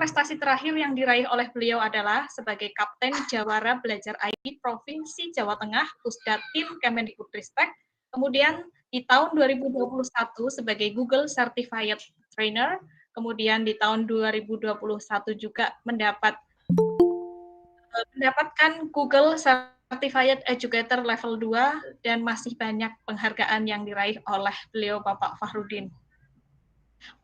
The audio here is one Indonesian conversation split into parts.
prestasi terakhir yang diraih oleh beliau adalah sebagai Kapten Jawara Belajar IT Provinsi Jawa Tengah, Pusdatin Kemendikbudristek. Kemudian di tahun 2021 sebagai Google Certified Trainer. Kemudian di tahun 2021 juga mendapatkan Google Certified Educator Level 2 dan masih banyak penghargaan yang diraih oleh beliau Bapak Fakhrudin.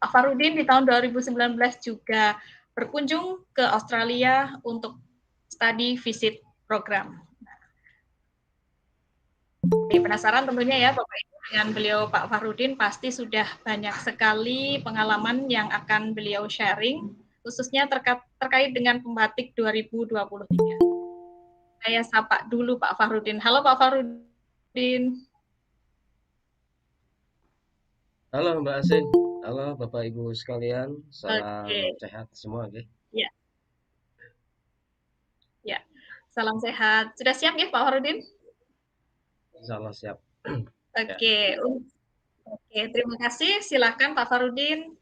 Pak Fakhrudin di tahun 2019 juga berkunjung ke Australia untuk study visit program. Penasaran tentunya ya Bapak Ibu dengan beliau Pak Fakhrudin, pasti sudah banyak sekali pengalaman yang akan beliau sharing, khususnya terkait dengan pembatik 2023. Saya sapa dulu Pak Fakhrudin. Halo Pak Fakhrudin. Halo Mbak Asin, halo Bapak Ibu sekalian, salam Oke, sehat semua, oke? ya, ya. Salam sehat. Sudah siap ya Pak Fakhrudin? Insyaallah siap. Ya, Oke, oke. Terima kasih. Silakan Pak Fakhrudin,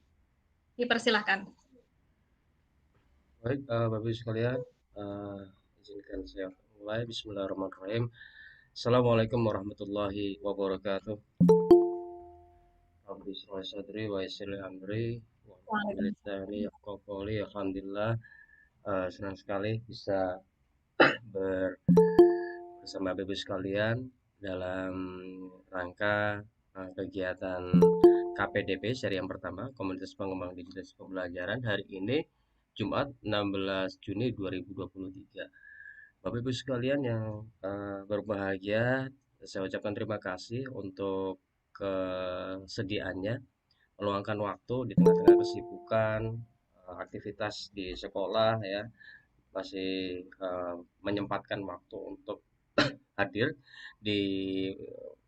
dipersilahkan. baik Bapak Ibu sekalian, izinkan saya mulai. Bismillahirrahmanirrahim. Assalamualaikum warahmatullahi wabarakatuh. Rabbi shrah sadri wa yassir li amri wa hlul 'uqdatam yafqahu qawli. Alhamdulillah, senang sekali bisa bersama Bapak Ibu sekalian dalam rangka kegiatan KPDP seri yang pertama, Komunitas Pengembang Digitalisasi Pembelajaran, hari ini Jumat 16 Juni 2023. Bapak Ibu sekalian yang berbahagia, saya ucapkan terima kasih untuk kesediaannya meluangkan waktu di tengah-tengah kesibukan, aktivitas di sekolah ya, masih menyempatkan waktu untuk hadir di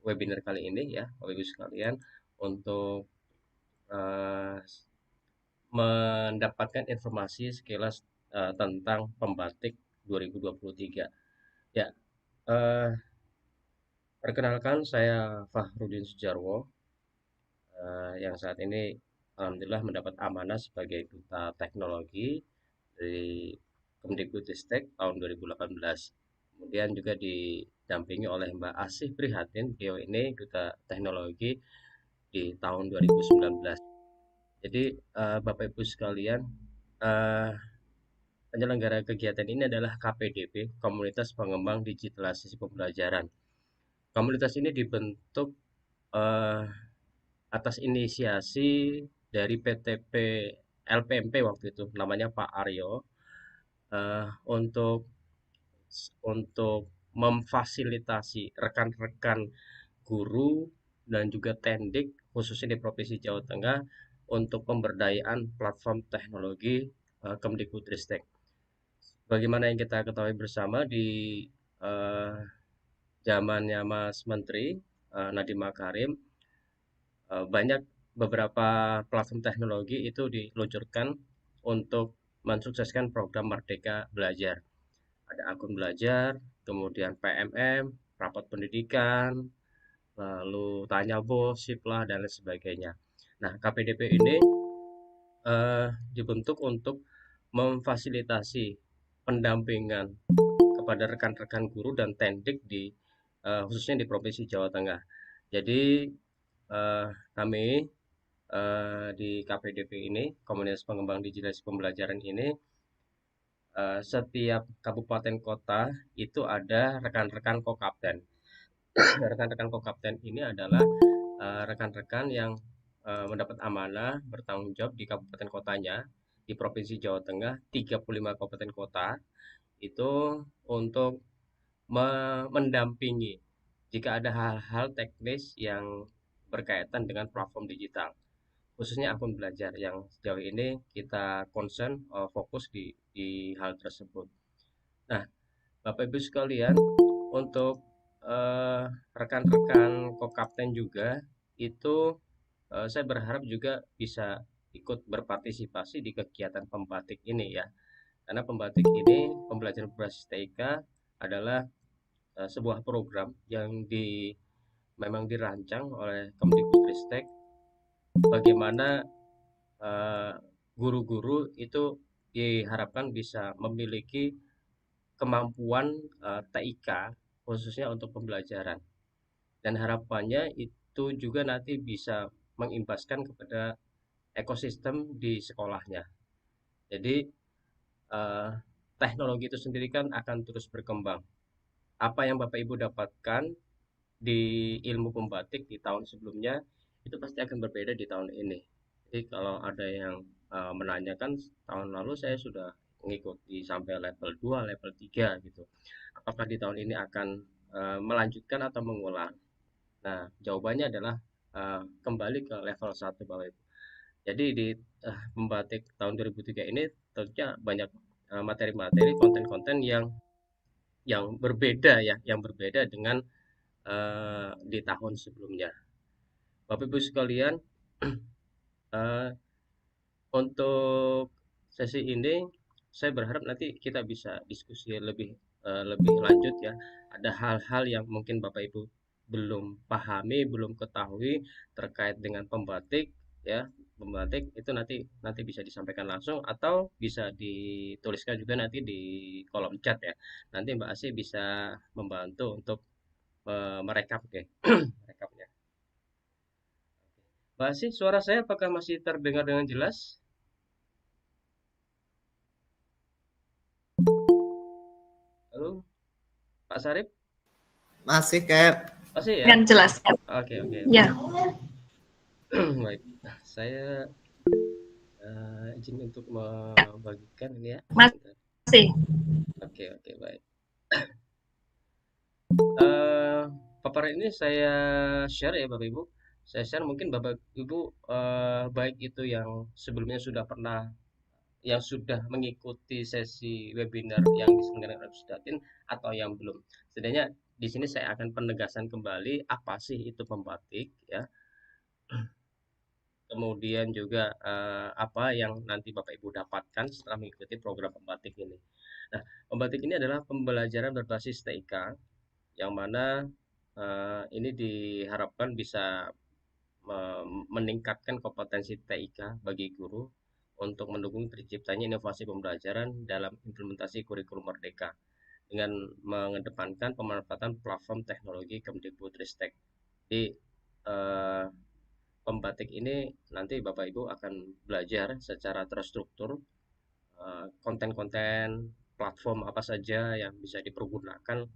webinar kali ini ya, Bapak Ibu sekalian, untuk eh, mendapatkan informasi sekilas tentang pembatik 2023. Ya, eh, perkenalkan saya Fakhrudin Sujarwo, yang saat ini alhamdulillah mendapat amanah sebagai duta teknologi dari Kemdikbudristek tahun 2018. Kemudian juga didampingi oleh Mbak Asih Prihatin, beliau ini duta teknologi di tahun 2019. Jadi Bapak Ibu sekalian, eh, penyelenggara kegiatan ini adalah KPDP, Komunitas Pengembang Digitalisasi Pembelajaran. Komunitas ini dibentuk eh, atas inisiasi dari PTP LPMP waktu itu, namanya Pak Aryo, untuk memfasilitasi rekan-rekan guru dan juga tendik khususnya di Provinsi Jawa Tengah untuk pemberdayaan platform teknologi Kemdikbudristek. Bagaimana yang kita ketahui bersama di eh, zamannya Mas Menteri Nadiem Makarim, banyak beberapa platform teknologi itu diluncurkan untuk mensukseskan program Merdeka Belajar. Ada akun belajar, kemudian PMM, rapat pendidikan, lalu tanya bos, siplah, dan lain sebagainya. Nah, KPDP ini dibentuk untuk memfasilitasi pendampingan kepada rekan-rekan guru dan tendik di khususnya di Provinsi Jawa Tengah. Jadi kami di KPDP ini, Komunitas Pengembang Digitalisasi Pembelajaran ini, setiap kabupaten kota itu ada rekan-rekan kokapten. Rekan-rekan kokapten ini adalah rekan-rekan yang mendapat amanah bertanggung jawab di kabupaten kotanya di Provinsi Jawa Tengah, 35 kabupaten kota itu untuk mendampingi jika ada hal-hal teknis yang berkaitan dengan platform digital, khususnya akun belajar yang sejauh ini kita concern fokus di hal tersebut. Nah, Bapak Ibu sekalian, untuk rekan-rekan Kokapten juga itu saya berharap juga bisa ikut berpartisipasi di kegiatan pembatik ini ya. Karena pembatik ini, pembelajaran berbasis TIK adalah sebuah program yang memang dirancang oleh Kemdikbudristek, bagaimana guru-guru itu diharapkan bisa memiliki kemampuan TIK khususnya untuk pembelajaran, dan harapannya itu juga nanti bisa mengimbaskan kepada ekosistem di sekolahnya. Jadi eh, teknologi itu sendiri kan akan terus berkembang. Apa yang Bapak Ibu dapatkan di ilmu pembatik di tahun sebelumnya itu pasti akan berbeda di tahun ini. Jadi kalau ada yang menanyakan, tahun lalu saya sudah mengikuti sampai level 2, level 3 gitu. Apakah di tahun ini akan melanjutkan atau mengulang? Nah, jawabannya adalah kembali ke level 1 Bapak Ibu. Jadi di membatik tahun 2003 ini tentunya banyak materi-materi, konten-konten yang berbeda ya, yang berbeda dengan di tahun sebelumnya. Bapak Ibu sekalian, eh, untuk sesi ini saya berharap nanti kita bisa diskusi lebih lanjut ya. Ada hal-hal yang mungkin Bapak Ibu belum pahami, belum ketahui terkait dengan pembatik ya. Pembatik itu nanti nanti bisa disampaikan langsung atau bisa dituliskan juga nanti di kolom chat ya. Nanti Mbak Asih bisa membantu untuk merekap ya. Merekapnya. Mbak Asih, suara saya apakah masih terdengar dengan jelas? Halo, Pak Sarip? Masih kayak Masih ya? Dengan jelas. Oke, oke, Ya, baik. Baik. Saya izin untuk membagikan ini ya. Sebentar. masih. Oke, oke, baik. Paparan ini saya share ya Bapak Ibu. Saya share mungkin Bapak Ibu baik itu yang sebelumnya sudah pernah yang sudah mengikuti sesi webinar yang diselenggarakan oleh Sudatin atau yang belum. Setidaknya di sini saya akan penegasan kembali apa sih itu pembatik ya. Kemudian juga apa yang nanti Bapak Ibu dapatkan setelah mengikuti program pembatik ini. Nah, pembatik ini adalah pembelajaran berbasis TIK yang mana ini diharapkan bisa meningkatkan kompetensi TIK bagi guru untuk mendukung terciptanya inovasi pembelajaran dalam implementasi kurikulum Merdeka dengan mengedepankan pemanfaatan platform teknologi Kemdikbudristek. Jadi eh, pembatik ini nanti Bapak Ibu akan belajar secara terstruktur konten-konten platform apa saja yang bisa dipergunakan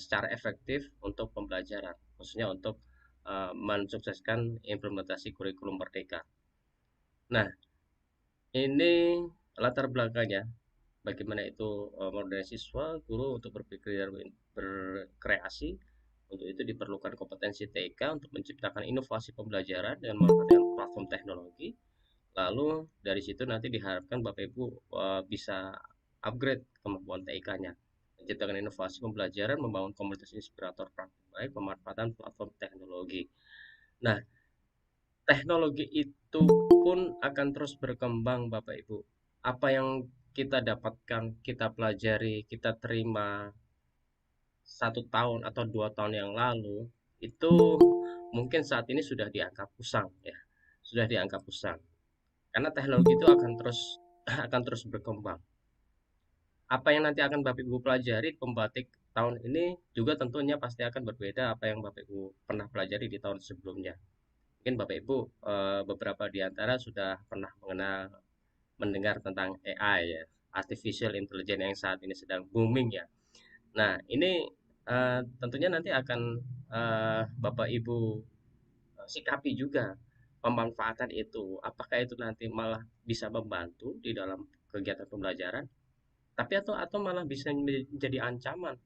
secara efektif untuk pembelajaran, khususnya untuk mensukseskan implementasi kurikulum Merdeka. Nah, ini latar belakangnya bagaimana itu mendorong siswa, guru untuk berpikir dan berkreasi. Untuk itu diperlukan kompetensi TIK untuk menciptakan inovasi pembelajaran dengan menggunakan platform teknologi. Lalu dari situ nanti diharapkan Bapak Ibu bisa upgrade kemampuan TIK-nya, menciptakan inovasi pembelajaran, membangun komunitas inspirator praktik baik, pemanfaatan platform teknologi. Nah, teknologi itu pun akan terus berkembang Bapak Ibu. Apa yang kita dapatkan, kita pelajari, kita terima 1 tahun atau 2 tahun yang lalu, itu mungkin saat ini sudah dianggap usang ya, sudah dianggap usang. Karena teknologi itu akan terus akan terus berkembang. Apa yang nanti akan Bapak Ibu pelajari pembatik tahun ini juga tentunya pasti akan berbeda apa yang Bapak Ibu pernah pelajari di tahun sebelumnya. Mungkin Bapak Ibu beberapa di antara sudah pernah mendengar tentang AI ya, artificial intelligence yang saat ini sedang booming ya. Nah, ini tentunya nanti akan Bapak Ibu sikapi juga pemanfaatan itu. Apakah itu nanti malah bisa membantu di dalam kegiatan pembelajaran, tapi atau malah bisa menjadi ancaman.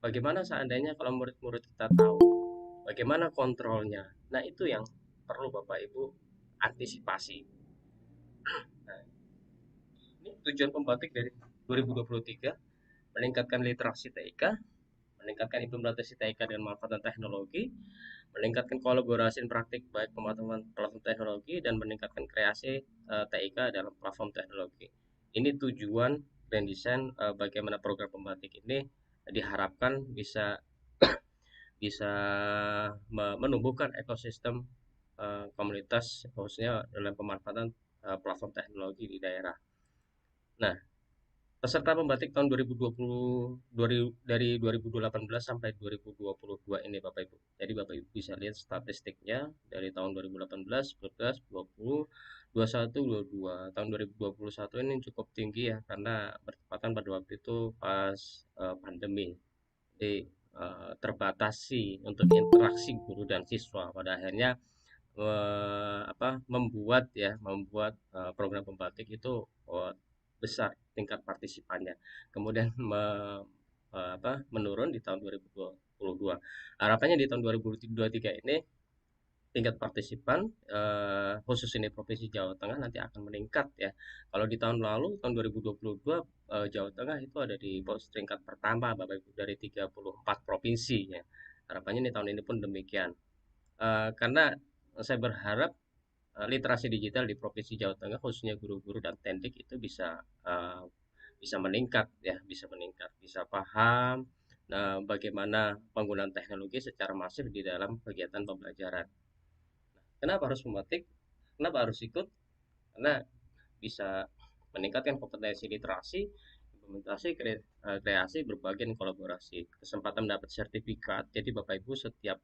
Bagaimana seandainya kalau murid-murid kita tahu, bagaimana kontrolnya? Nah, itu yang perlu Bapak Ibu antisipasi. Nah, ini tujuan pembatik dari 2023, meningkatkan literasi TIK, meningkatkan implementasi TIK dengan manfaat teknologi, meningkatkan kolaborasi praktik baik pemahaman platform teknologi, dan meningkatkan kreasi TIK dalam platform teknologi. Ini tujuan dan desain bagaimana program pembatik ini diharapkan bisa bisa menumbuhkan ekosistem komunitas khususnya dalam pemanfaatan platform teknologi di daerah. Nah, peserta pembatik tahun 2020 dari 2018 sampai 2022 ini Bapak Ibu. Jadi Bapak Ibu bisa lihat statistiknya dari tahun 2018, 19, 20, 21, 22. Tahun 2021 ini cukup tinggi ya karena bertepatan pada waktu itu pas pandemi. Jadi terbatasi untuk interaksi guru dan siswa. Pada akhirnya membuat program pembatik itu besar tingkat partisipannya. Kemudian menurun di tahun 2022. Harapannya di tahun 2023 ini tingkat partisipan khusus ini Provinsi Jawa Tengah nanti akan meningkat ya. Kalau di tahun lalu tahun 2022 Jawa Tengah itu ada di peringkat pertama Bapak Ibu dari 34 provinsi ya. Harapannya di tahun ini pun demikian. Karena saya berharap literasi digital di Provinsi Jawa Tengah khususnya guru-guru dan tendik itu bisa meningkat ya, bisa paham bagaimana penggunaan teknologi secara masif di dalam kegiatan pembelajaran. Kenapa harus membatik? Kenapa harus ikut? Karena bisa meningkatkan kompetensi literasi, implementasi, kreasi, berbagi, dan kolaborasi. Kesempatan mendapat sertifikat. Jadi Bapak Ibu setiap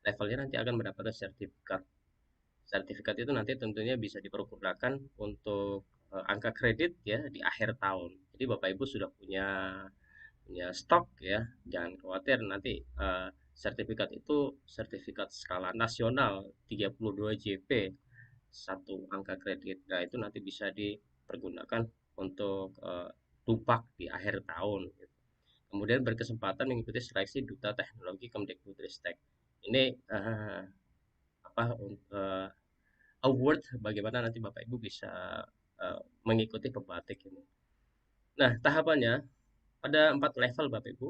levelnya nanti akan mendapatkan sertifikat. Sertifikat itu nanti tentunya bisa dipergunakan untuk angka kredit ya di akhir tahun. Jadi Bapak Ibu sudah punya stok ya, jangan khawatir nanti sertifikat itu sertifikat skala nasional 32 JP satu angka kredit. Nah, itu nanti bisa dipergunakan untuk tupak di akhir tahun. Kemudian berkesempatan mengikuti seleksi Duta Teknologi Kemdikbudristek. Ini award bagaimana nanti Bapak Ibu bisa mengikuti pembatik ini. Nah, tahapannya ada 4 level Bapak Ibu.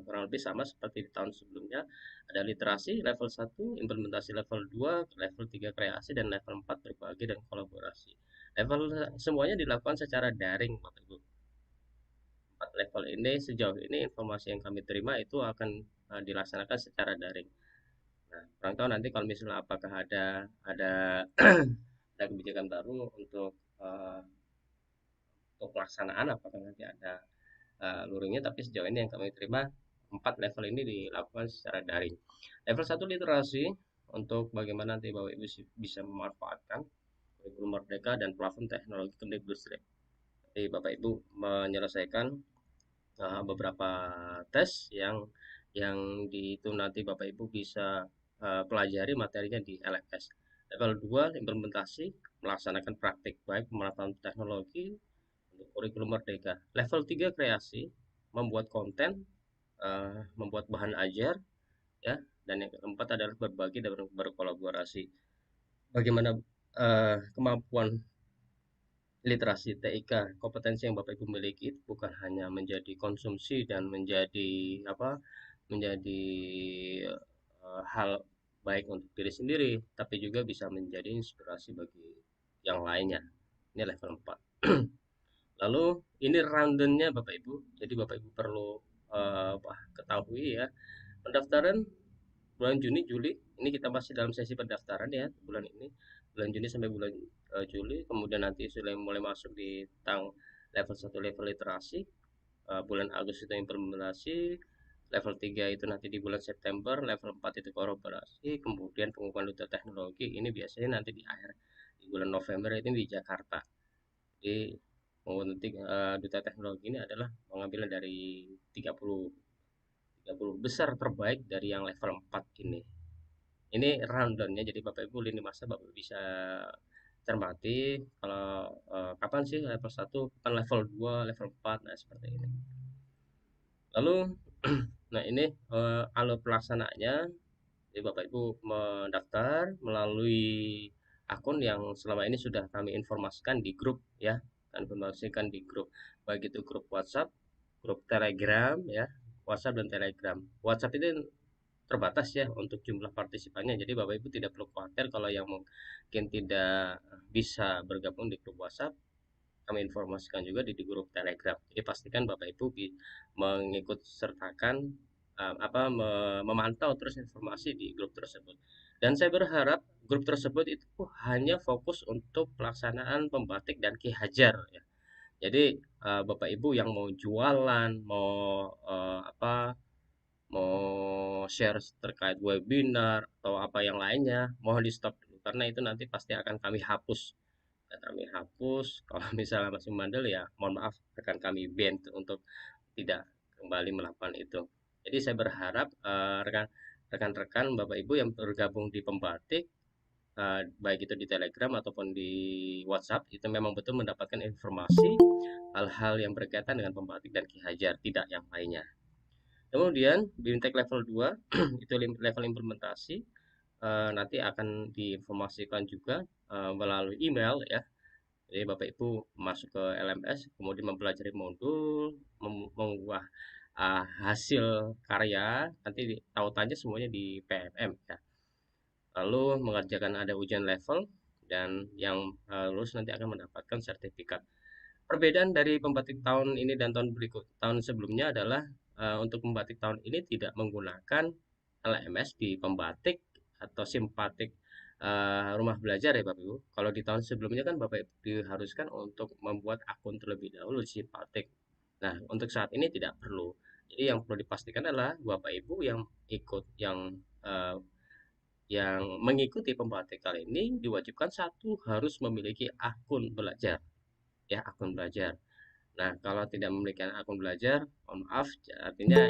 Kurang lebih sama seperti di tahun sebelumnya. Ada literasi level 1, implementasi level 2, level 3 kreasi, dan level 4 berbagi dan kolaborasi. Level semuanya dilakukan secara daring Bapak Ibu. 4 level ini sejauh ini informasi yang kami terima itu akan dilaksanakan secara daring. Nah, kurang tahu nanti kalau misalnya apakah ada ada kebijakan baru untuk pelaksanaan, apakah nanti ada luringnya, tapi sejauh ini yang kami terima 4 level ini dilakukan secara daring. Level 1 literasi untuk bagaimana nanti Bapak Ibu bisa memanfaatkan kurikulum merdeka dan platform teknologi Kemdikbudristek. Jadi Bapak Ibu menyelesaikan beberapa tes yang itu nanti Bapak Ibu bisa pelajari materinya di LMS. Level 2 implementasi, melaksanakan praktik baik pemanfaatan teknologi untuk kurikulum merdeka. Level 3 kreasi, membuat konten, membuat bahan ajar ya, dan yang keempat adalah berbagi dan berkolaborasi. Bagaimana kemampuan literasi TIK, kompetensi yang Bapak Ibu miliki bukan hanya menjadi konsumsi dan menjadi hal baik untuk diri sendiri, tapi juga bisa menjadi inspirasi bagi yang lainnya. Ini level 4. Lalu ini rundown-nya Bapak Ibu. Jadi Bapak Ibu perlu ketahui ya, pendaftaran bulan Juni Juli ini kita masih dalam sesi pendaftaran ya bulan Juni sampai bulan Juli. Kemudian nanti sudah mulai masuk di level 1 level literasi, bulan Agustus itu implementasi, level 3 itu nanti di bulan September, level 4 itu kolaborasi, kemudian pengukuhan duta teknologi ini biasanya nanti di bulan November ini di Jakarta. Jadi pengukuhan duta teknologi ini adalah pengambilan dari 30 besar terbaik dari yang level 4 ini. Ini rundown-nya, jadi Bapak Ibu lini masa Bapak bisa cermati kalau kapan sih level 1, kapan level 2, level 4, nah seperti ini. Lalu nah ini alur pelaksanaannya. Jadi Bapak Ibu mendaftar melalui akun yang selama ini sudah kami informasikan di grup ya, informasikan di grup, baik itu grup WhatsApp, grup Telegram ya, WhatsApp dan Telegram. WhatsApp ini terbatas ya untuk jumlah partisipannya, jadi Bapak Ibu tidak perlu khawatir kalau yang mungkin tidak bisa bergabung di grup WhatsApp, kami informasikan juga di grup Telegram. Jadi pastikan Bapak Ibu mengikut sertakan memantau terus informasi di grup tersebut. Dan saya berharap grup tersebut itu hanya fokus untuk pelaksanaan pembatik dan Ki Hajar ya. Jadi Bapak Ibu yang mau jualan, mau mau share terkait webinar atau apa yang lainnya, mohon di stop dulu karena itu nanti pasti akan kami hapus. Dan kami hapus. Kalau misalnya masih mandel ya mohon maaf, akan kami ban untuk tidak kembali melakukan itu. Jadi saya berharap rekan-rekan Bapak Ibu yang bergabung di Pembatik, baik itu di Telegram ataupun di WhatsApp, itu memang betul mendapatkan informasi hal-hal yang berkaitan dengan Pembatik dan Ki Hajar, tidak yang lainnya. Kemudian BIMTEK level 2 itu level implementasi, nanti akan diinformasikan juga melalui email ya. Jadi Bapak Ibu masuk ke LMS, kemudian mempelajari modul, mengunggah hasil karya, nanti tautannya semuanya di PMM ya. Lalu mengerjakan ada ujian level dan yang lulus nanti akan mendapatkan sertifikat. Perbedaan dari pembatik tahun ini dan tahun sebelumnya adalah untuk pembatik tahun ini tidak menggunakan LMS di pembatik atau simpatik rumah belajar ya Bapak Ibu. Kalau di tahun sebelumnya kan Bapak Ibu diharuskan untuk membuat akun terlebih dahulu di simpatik. Nah, untuk saat ini tidak perlu. Jadi yang perlu dipastikan adalah Bapak Ibu yang ikut yang mengikuti pembatik kali ini diwajibkan satu harus memiliki akun belajar ya, akun belajar. Nah, kalau tidak memiliki akun belajar, mohon maaf, artinya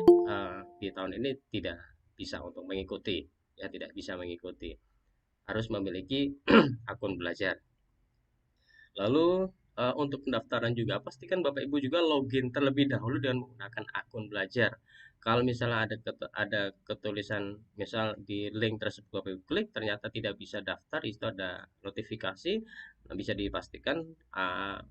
di tahun ini tidak bisa untuk mengikuti, ya tidak bisa mengikuti. Harus memiliki akun belajar. Lalu untuk pendaftaran juga pastikan Bapak Ibu juga login terlebih dahulu dengan menggunakan akun belajar. Kalau misalnya ada ketulisan misal di link tersebut Bapak Ibu klik ternyata tidak bisa daftar, itu ada notifikasi, nah, bisa dipastikan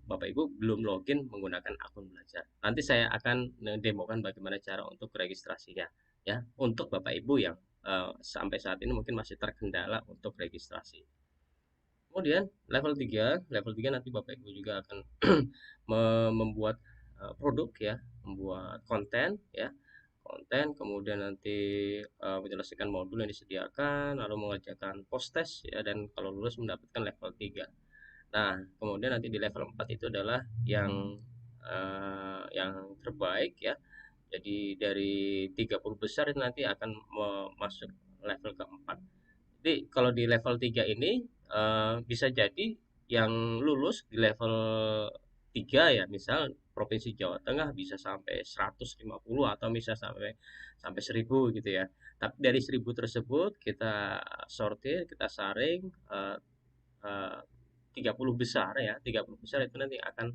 Bapak Ibu belum login menggunakan akun belajar. Nanti saya akan demokan bagaimana cara untuk registrasinya ya untuk Bapak Ibu yang sampai saat ini mungkin masih terkendala untuk registrasi. Kemudian level 3 nanti Bapak Ibu juga akan membuat produk ya, membuat konten ya, konten kemudian nanti menyelesaikan modul yang disediakan, lalu mengerjakan post test ya dan kalau lulus mendapatkan level 3. Nah, kemudian nanti di level 4 itu adalah yang terbaik ya. Jadi dari 30 besar itu nanti akan masuk level keempat. Jadi kalau di level 3 ini bisa jadi yang lulus di level 3 ya, misal Provinsi Jawa Tengah bisa sampai 150 atau bisa sampai sampai 1000 gitu ya. Tapi dari 1000 tersebut kita sortir, kita saring eh, 30 besar ya, 30 besar itu nanti akan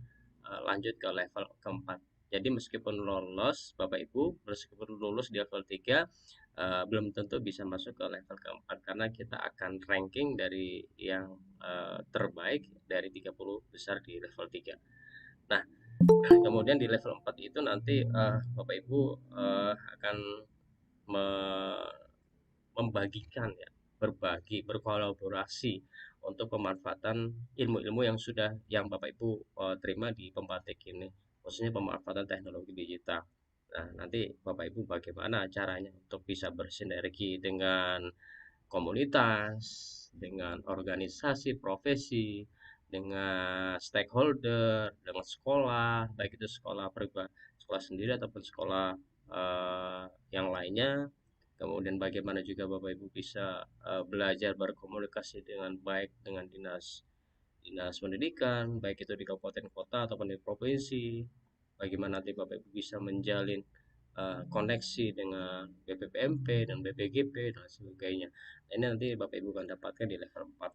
lanjut ke level keempat. Jadi meskipun lolos Bapak Ibu, meskipun lulus di level 3 belum tentu bisa masuk ke level keempat karena kita akan ranking dari yang terbaik dari 30 besar di level 3. Nah, kemudian di level 4 itu nanti Bapak Ibu akan me- membagikan ya, berbagi, berkolaborasi untuk pemanfaatan ilmu-ilmu yang Bapak Ibu terima di Pembatik ini, khususnya pemanfaatan teknologi digital. Nah, nanti Bapak Ibu bagaimana caranya untuk bisa bersinergi dengan komunitas, dengan organisasi profesi, dengan stakeholder, dengan sekolah, baik itu sekolah sendiri ataupun sekolah yang lainnya. Kemudian bagaimana juga Bapak Ibu bisa belajar berkomunikasi dengan baik dengan dinas dinas pendidikan, baik itu di kabupaten kota ataupun di provinsi. Bagaimana nanti Bapak Ibu bisa menjalin koneksi dengan BPPMP dan BPGP dan sebagainya. Nah, ini nanti Bapak Ibu akan dapatkan di level 4.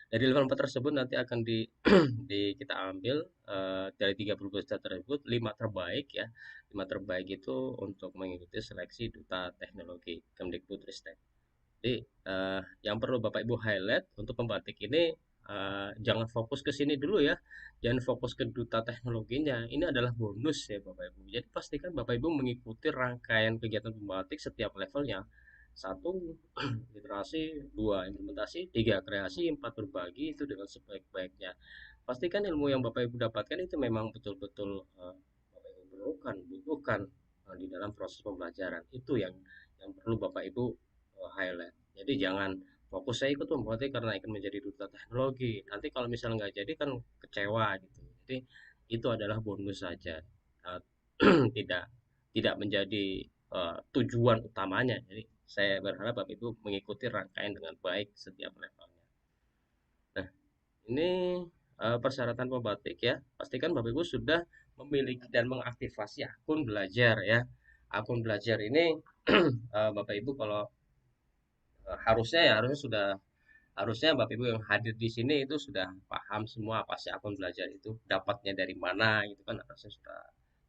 Dari level 4 tersebut nanti akan kita ambil dari 30 peserta tersebut 5 terbaik ya. 5 terbaik itu untuk mengikuti seleksi duta teknologi Kemdikbudristek. Jadi yang perlu Bapak Ibu highlight untuk pembatik ini jangan fokus ke sini dulu ya. Jangan fokus ke duta teknologinya. Ini adalah bonus ya Bapak Ibu. Jadi pastikan Bapak Ibu mengikuti rangkaian kegiatan pembatik setiap levelnya. 1 literasi, 2 implementasi, 3 kreasi, 4 berbagi itu dengan sebaik-baiknya. Pastikan ilmu yang Bapak Ibu dapatkan itu memang betul-betul Bapak Ibu butuhkan di dalam proses pembelajaran. Itu yang perlu Bapak Ibu highlight. Jadi jangan fokus saya ikut pembatik karena ingin menjadi duta teknologi. Nanti kalau misalnya nggak jadi kan kecewa gitu. Jadi itu adalah bonus saja, eh, tidak tidak menjadi tujuan utamanya. Jadi saya berharap Bapak Ibu mengikuti rangkaian dengan baik setiap levelnya. Nah, ini persyaratan pembatik ya. Pastikan Bapak Ibu sudah memiliki dan mengaktifasi akun belajar ya. Akun belajar ini Bapak Ibu kalau harusnya Bapak Ibu yang hadir di sini itu sudah paham semua apa sih akun belajar itu, dapatnya dari mana gitu kan, harusnya sudah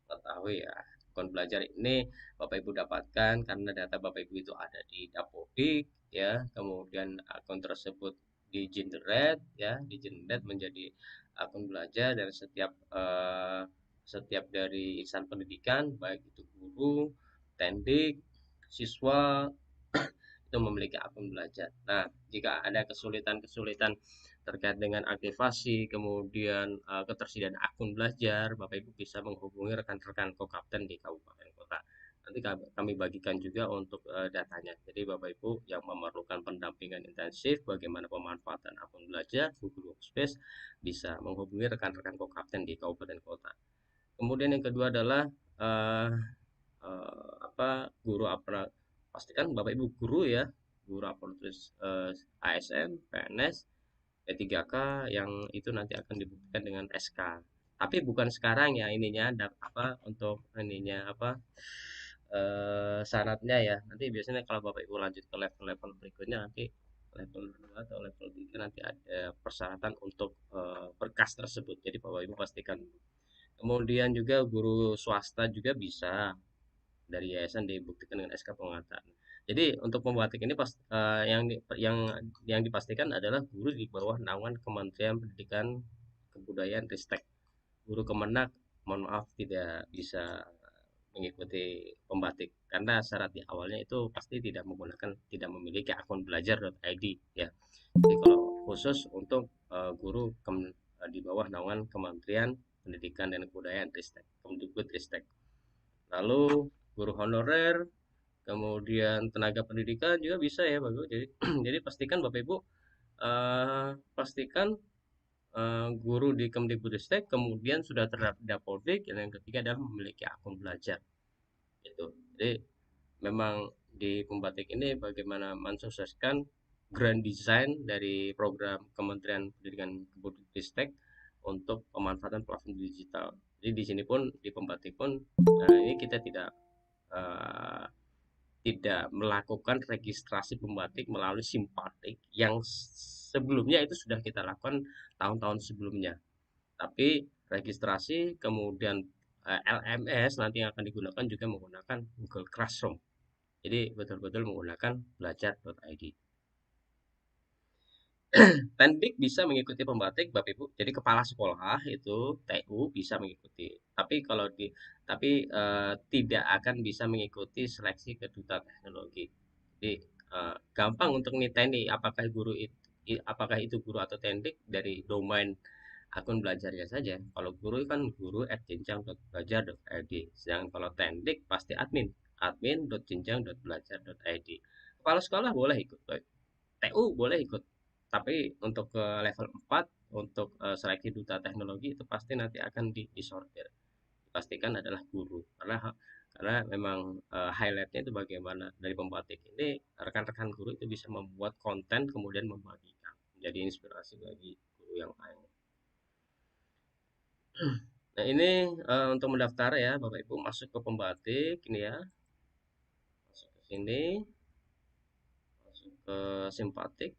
mengetahui ya. Akun belajar ini Bapak Ibu dapatkan karena data Bapak Ibu itu ada di Dapodik ya, kemudian akun tersebut di generate menjadi akun belajar, dan setiap dari insan pendidikan baik itu guru, tendik, siswa itu memiliki akun belajar. Nah, jika ada kesulitan-kesulitan terkait dengan aktivasi, kemudian ketersediaan akun belajar, Bapak Ibu bisa menghubungi rekan-rekan Kokapten di kabupaten kota. Nanti kami bagikan juga untuk datanya. Jadi Bapak Ibu yang memerlukan pendampingan intensif bagaimana pemanfaatan akun belajar Google Workspace bisa menghubungi rekan-rekan Kokapten di kabupaten kota. Kemudian yang kedua adalah guru apa, pastikan Bapak Ibu guru ya, guru aparatus ASN, PNS, P3K yang itu nanti akan dibuktikan dengan SK. Tapi bukan sekarang ya ininya untuk ininya syaratnya ya. Nanti biasanya kalau Bapak Ibu lanjut ke level-level berikutnya, nanti level 2 atau level 3 nanti ada persyaratan untuk berkas tersebut. Jadi Bapak Ibu pastikan. Kemudian juga guru swasta juga bisa dari yayasan dibuktikan dengan SK penguatan. Jadi untuk pembatik ini yang dipastikan adalah guru di bawah naungan Kementerian Pendidikan Kebudayaan Ristek. Guru Kemenak mohon maaf tidak bisa mengikuti pembatik karena syarat di awalnya itu pasti tidak memiliki akun belajar.id ya. Jadi kalau khusus untuk guru di bawah naungan Kementerian Pendidikan dan Kebudayaan Ristek, Kemdikbud Ristek. Lalu guru honorer, kemudian tenaga pendidikan juga bisa ya Bapak Ibu. Jadi pastikan Bapak Ibu pastikan guru di Kemdikbudristek kemudian sudah terdapodik, dan yang ketiga adalah memiliki akun belajar. Gitu. Jadi memang di pembatik ini bagaimana mensukseskan grand design dari program Kementerian Pendidikan Kebudayaan untuk pemanfaatan platform digital. Jadi di sini pun di pembatik pun ini kita tidak melakukan registrasi pembatik melalui simpatik yang sebelumnya itu sudah kita lakukan tahun-tahun sebelumnya. Tapi registrasi kemudian LMS nanti yang akan digunakan juga menggunakan Google Classroom. Jadi betul-betul menggunakan belajar.id. Tendik bisa mengikuti pembatik Bapak Ibu. Jadi kepala sekolah itu TU bisa mengikuti. Tapi tidak akan bisa mengikuti seleksi ke duta teknologi. Jadi gampang untuk niteni apakah itu guru atau tendik dari domain akun belajarnya saja. Kalau guru kan guru@jenjang.belajar.id. Sedangkan kalau tendik pasti admin.jenjang.belajar.id. Kepala sekolah boleh ikut, TU boleh ikut. Tapi untuk ke level 4 untuk seleksi duta teknologi itu pasti nanti akan disortir. Dipastikan adalah guru karena memang highlightnya itu bagaimana dari pembatik ini rekan-rekan guru itu bisa membuat konten kemudian membagikan menjadi inspirasi bagi guru yang lain. Nah ini untuk mendaftar ya Bapak Ibu, masuk ke pembatik ini ya, masuk ke sini, masuk ke simpatik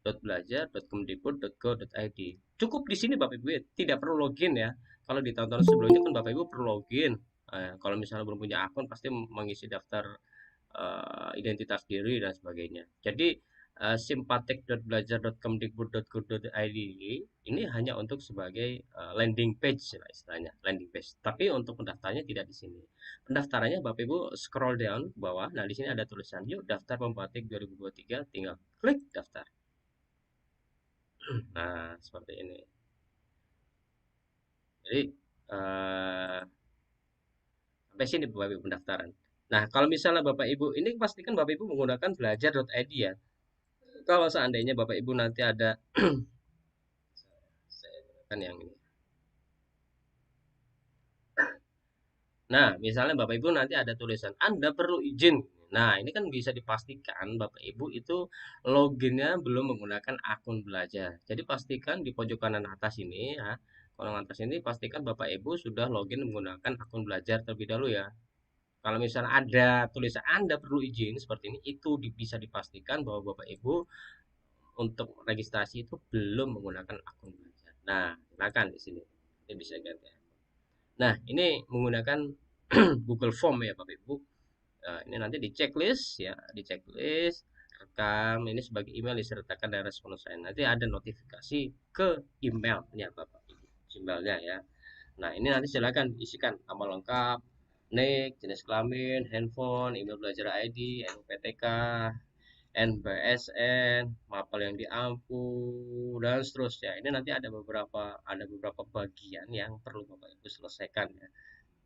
belajar.kemdikbud.go.id. Cukup di sini Bapak Ibu ya, tidak perlu login ya. Kalau di tahun-tahun sebelumnya kan Bapak Ibu perlu login. Kalau misalnya belum punya akun pasti mengisi daftar identitas diri dan sebagainya. Jadi simpatik.belajar.kemdikbud.go.id ini hanya untuk sebagai landing page lah istilahnya, landing page. Tapi untuk pendaftarannya tidak di sini. Pendaftarannya Bapak Ibu scroll down ke bawah. Nah, di sini ada tulisan yuk daftar pembatik 2023, tinggal klik daftar. Nah, seperti ini. Jadi sampai sini Bapak Ibu pendaftaran. Nah, kalau misalnya Bapak Ibu ini pastikan Bapak Ibu menggunakan belajar.id ya. Kalau seandainya Bapak Ibu nanti ada saya gunakan yang ini. Nah, misalnya Bapak Ibu nanti ada tulisan Anda perlu izin. Nah, ini kan bisa dipastikan Bapak Ibu itu loginnya belum menggunakan akun belajar. Jadi pastikan di pojok kanan atas ini ya, kolom atas ini pastikan Bapak Ibu sudah login menggunakan akun belajar terlebih dahulu ya. Kalau misalnya ada tulisan Anda perlu izin seperti ini, itu bisa dipastikan bahwa Bapak Ibu untuk registrasi itu belum menggunakan akun belajar. Nah, silakan di sini. Ini bisa ganti. Nah, ini menggunakan Google Form ya Bapak Ibu. Nah, ini nanti di checklist ya, di checklist rekam ini sebagai email disertakan dari respon saya. Nanti ada notifikasi ke emailnya Bapak Ibu, emailnya ya. Nah, ini nanti silakan isikan nama lengkap, nik, jenis kelamin, handphone, email belajar ID, NUPTK, NPSN, mapel yang diampu dan seterusnya. Ini nanti ada beberapa bagian yang perlu Bapak Ibu selesaikan ya.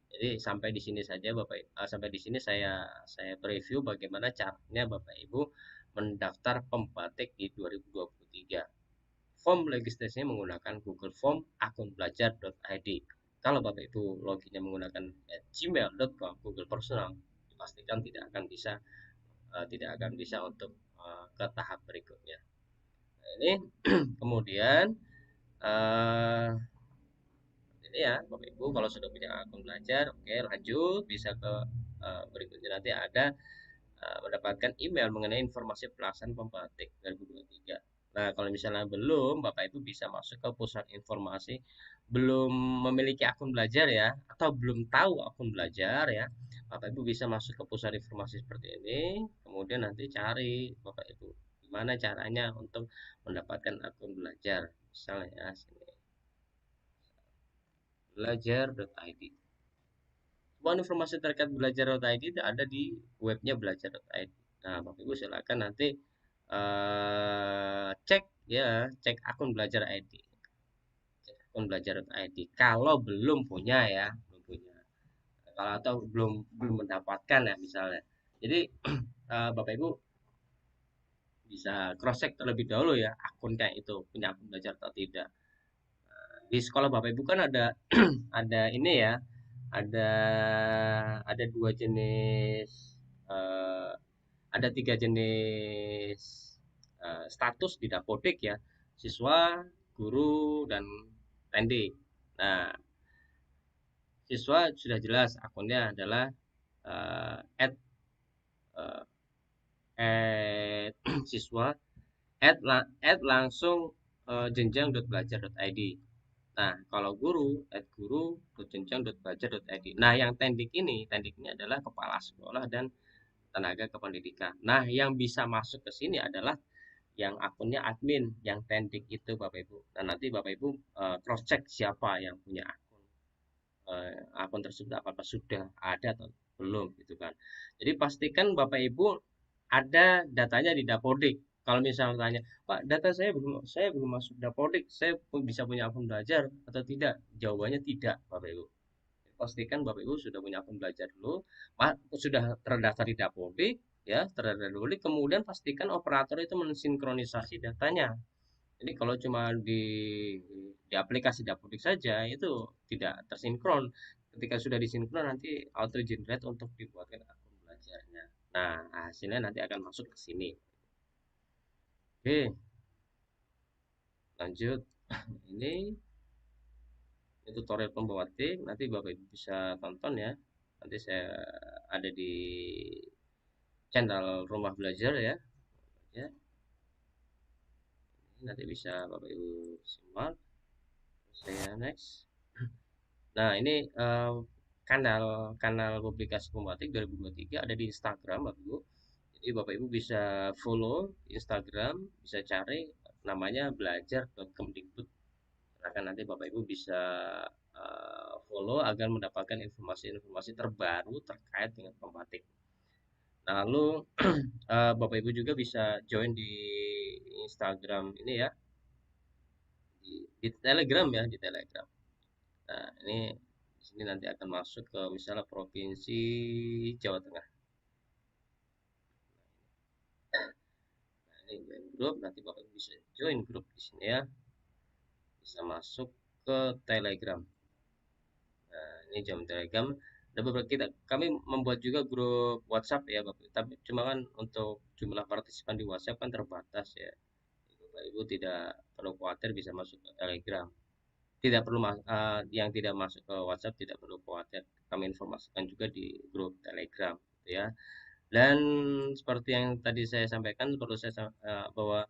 Jadi sampai di sini saja sampai di sini saya preview bagaimana caranya Bapak Ibu mendaftar pembatik di 2023. Form registrasinya menggunakan Google Form akun belajar.id. Kalau Bapak Ibu loginnya menggunakan gmail.com Google personal, dipastikan tidak akan bisa untuk ke tahap berikutnya. Nah, ini kemudian uh, ini ya Bapak Ibu kalau sudah punya akun belajar, oke lanjut bisa ke berikutnya nanti ada mendapatkan email mengenai informasi pelaksanaan pembatik 2023. Nah, kalau misalnya belum, Bapak Ibu bisa masuk ke pusat informasi, belum memiliki akun belajar ya, atau belum tahu akun belajar ya, Bapak Ibu bisa masuk ke pusat informasi seperti ini, kemudian nanti cari Bapak Ibu gimana caranya untuk mendapatkan akun belajar. Misalnya ya, sini belajar.id. Semua informasi terkait belajar.id itu ada di webnya belajar.id. Nah, Bapak Ibu silakan nanti cek akun belajar ID. Cek akun belajar.id. Kalau belum punya ya, belum punya. Kalau atau belum belum mendapatkan ya misalnya. Jadi Bapak Ibu bisa cross check terlebih dahulu ya akunnya itu punya akun belajar atau tidak. Di sekolah Bapak Ibu kan ada ada ini ya, ada ada dua jenis eh, ada tiga jenis status di Dapodik ya, siswa, guru, dan pendik. Nah, siswa sudah jelas akunnya adalah uh, at, uh, siswa at langsung jenjang.belajar.id. Nah, kalau guru@guru.jenjang.belajar.id. Nah, yang tendik ini adalah kepala sekolah dan tenaga kependidikan. Nah, yang bisa masuk ke sini adalah yang akunnya admin, yang tendik itu Bapak Ibu. Dan nanti Bapak Ibu cross check siapa yang punya akun tersebut apakah sudah ada atau belum gitu kan. Jadi pastikan Bapak Ibu ada datanya di Dapodik. Kalau misalnya tanya, Pak, data saya belum masuk Dapodik, saya bisa punya akun belajar atau tidak? Jawabannya tidak, Bapak Ibu. Pastikan Bapak Ibu sudah punya akun belajar dulu, sudah terdaftar di Dapodik, ya, terdaftar dulu. Kemudian pastikan operator itu mensinkronisasi datanya. Jadi kalau cuma di aplikasi Dapodik saja itu tidak tersinkron. Ketika sudah disinkron nanti auto generate untuk dibuatkan akun belajarnya. Nah, hasilnya nanti akan masuk ke sini. Oke, lanjut. Ini tutorial pembatik. Nanti Bapak Ibu bisa tonton ya. Nanti saya ada di channel Rumah Belajar ya. Ya, nanti bisa Bapak Ibu simak. Saya next. Nah, ini kanal kanal publikasi pembatik 2023 ada di Instagram Bapak Ibu. Jadi Bapak Ibu bisa follow Instagram, bisa cari namanya belajar.kemdikbud. Akan nanti Bapak Ibu bisa follow agar mendapatkan informasi-informasi terbaru terkait dengan pembatik. Nah, lalu Bapak Ibu juga bisa join di Instagram ini ya, di Telegram ya, di Telegram. Nah, ini di sini nanti akan masuk ke misalnya provinsi Jawa Tengah. Nah, ini join grup, nanti Bapak bisa join grup di sini ya. Bisa masuk ke Telegram. Nah, ini jam Telegram. Ada beberapa kami membuat juga grup WhatsApp ya Bapak, tapi cuma kan untuk jumlah partisipan di WhatsApp kan terbatas ya. Bapak Ibu tidak perlu khawatir, bisa masuk ke Telegram. Tidak perlu yang tidak masuk ke WhatsApp tidak perlu khawatir. Kami informasikan juga di grup Telegram gitu ya. Dan seperti yang tadi saya sampaikan, bahwa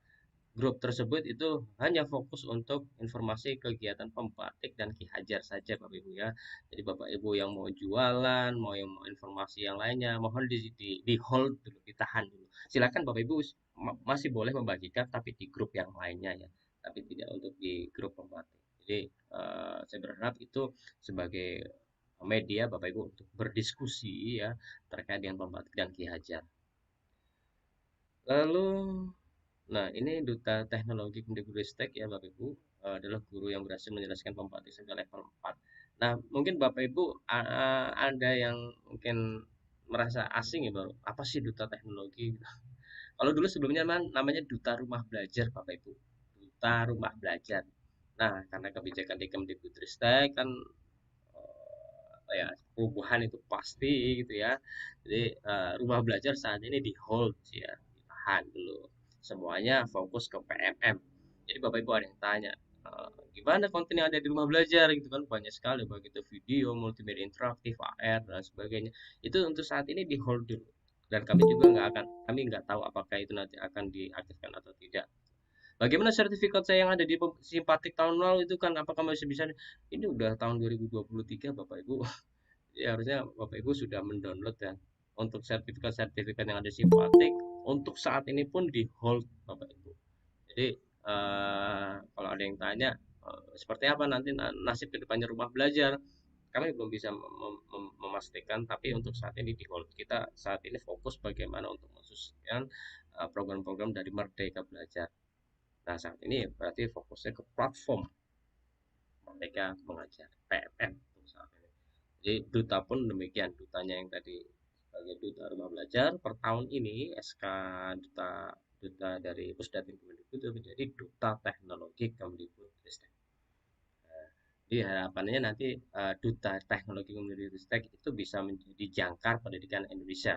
grup tersebut itu hanya fokus untuk informasi kegiatan pembatik dan Ki Hajar saja Bapak Ibu ya. Jadi Bapak Ibu yang mau jualan, yang mau informasi yang lainnya, mohon di hold dulu, ditahan dulu. Silakan Bapak Ibu masih boleh membagikan tapi di grup yang lainnya ya, tapi tidak untuk di grup pembatik. Jadi saya berharap itu sebagai media Bapak Ibu untuk berdiskusi ya terkait dengan pembatik dan Ki Hajar. Lalu, nah ini Duta Teknologi Kemdikbudristek ya Bapak Ibu, adalah guru yang berhasil menjelaskan pembatik sampai level 4. Nah mungkin Bapak Ibu ada yang mungkin merasa asing ya Bapak, apa sih Duta Teknologi? Kalau dulu sebelumnya namanya Duta Rumah Belajar Bapak Ibu, Duta Rumah Belajar. Nah karena kebijakan di Kemdikbudristek kan ya perubahan itu pasti gitu ya. Jadi rumah belajar saat ini di hold ya, ditahan dulu. Semuanya fokus ke PMM. Jadi Bapak Ibu ada yang tanya, gimana konten yang ada di rumah belajar gitu kan, banyak sekali begitu video, multimedia interaktif, AR dan sebagainya. Itu untuk saat ini di hold dulu. Dan kami nggak tahu apakah itu nanti akan diaktifkan atau tidak. Bagaimana sertifikat saya yang ada di Simpatik tahun lalu itu kan, apakah masih bisa? Ini udah tahun 2023 Bapak Ibu. Ya harusnya Bapak Ibu sudah mendownload ya. Untuk sertifikat-sertifikat yang ada Simpatik untuk saat ini pun di hold Bapak Ibu. Jadi kalau ada yang tanya seperti apa nanti nasib kedepannya rumah belajar, kami belum bisa memastikan, tapi untuk saat ini di hold. Kita saat ini fokus bagaimana untuk mensukseskan program-program dari Merdeka Belajar. Nah saat ini berarti fokusnya ke platform Merdeka Mengajar PMM untuk saat ini. Jadi duta pun demikian, dutanya yang tadi sebagai duta rumah belajar per tahun ini SK duta dari Pusdatin Kemdikbud itu menjadi duta teknologi Kemdikbudristek. Jadi harapannya nanti duta teknologi Kemdikbudristek itu bisa menjadi jangkar pendidikan Indonesia,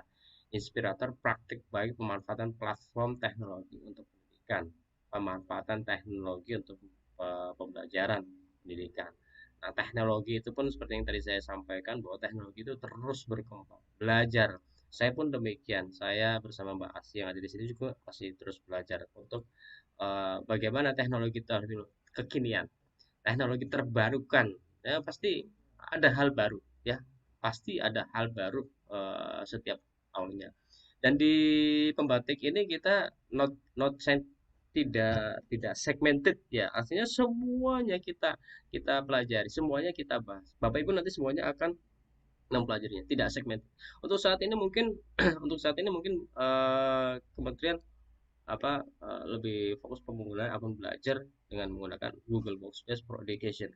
inspirator praktik baik pemanfaatan platform teknologi untuk pendidikan, pemanfaatan teknologi untuk pembelajaran pendidikan. Nah, teknologi itu pun seperti yang tadi saya sampaikan bahwa teknologi itu terus berkembang. Belajar. Saya pun demikian. Saya bersama Mbak Asy yang ada di sini juga masih terus belajar untuk bagaimana teknologi kekinian, teknologi terbarukan. Ya, pasti ada hal baru ya. Pasti ada hal baru setiap tahunnya. Dan di pembatik ini kita not tidak segmented ya, artinya semuanya kita pelajari, semuanya kita bahas. Bapak Ibu nanti semuanya akan mempelajarinya, tidak segmented. Untuk saat ini mungkin kementerian lebih fokus penggunaan akun belajar dengan menggunakan Google Workspace for Education,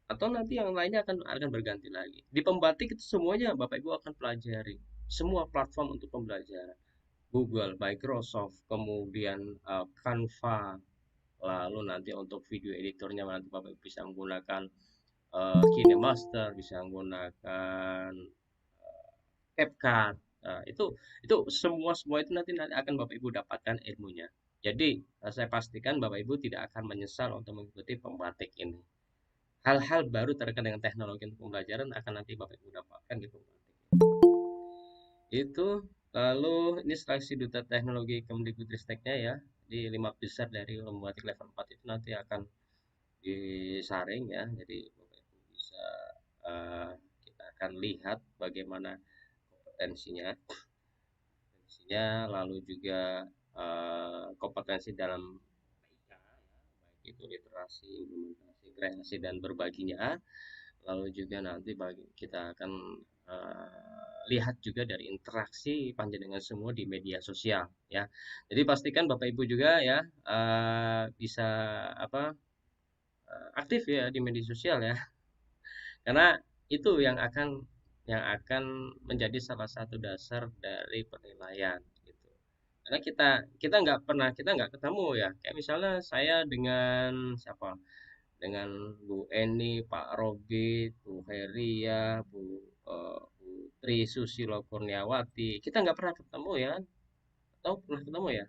atau nanti yang lainnya akan berganti lagi. Di pembatik itu semuanya Bapak Ibu akan pelajari, semua platform untuk pembelajaran. Google, Microsoft, kemudian Canva, lalu nanti untuk video editornya nanti Bapak bisa menggunakan KineMaster, bisa menggunakan CapCut. Itu semua itu nanti akan Bapak Ibu dapatkan ilmunya. Jadi saya pastikan Bapak Ibu tidak akan menyesal untuk mengikuti pembatik ini. Hal-hal baru terkait dengan teknologi untuk pembelajaran akan nanti Bapak Ibu dapatkan di pembatik itu. Lalu ini seleksi duta teknologi Kemdikbudristeknya ya, di 5 besar dari pembatik level 4 itu nanti akan disaring ya. Jadi Bapak Ibu bisa kita akan lihat bagaimana kompetensinya, lalu juga kompetensi dalam PIK, baik itu literasi, implementasi, kreasi dan berbaginya. Lalu juga nanti kita akan lihat juga dari interaksi panjenengan semua di media sosial ya. Jadi pastikan Bapak Ibu juga ya bisa aktif ya di media sosial ya. Karena itu yang akan menjadi salah satu dasar dari penilaian gitu. Karena kita nggak ketemu ya. Kayak misalnya saya dengan siapa? Dengan Bu Eni, Pak Robi, Bu Heria, Bu Putri Susilo Kurniawati. Kita nggak pernah ketemu ya, atau pernah ketemu ya?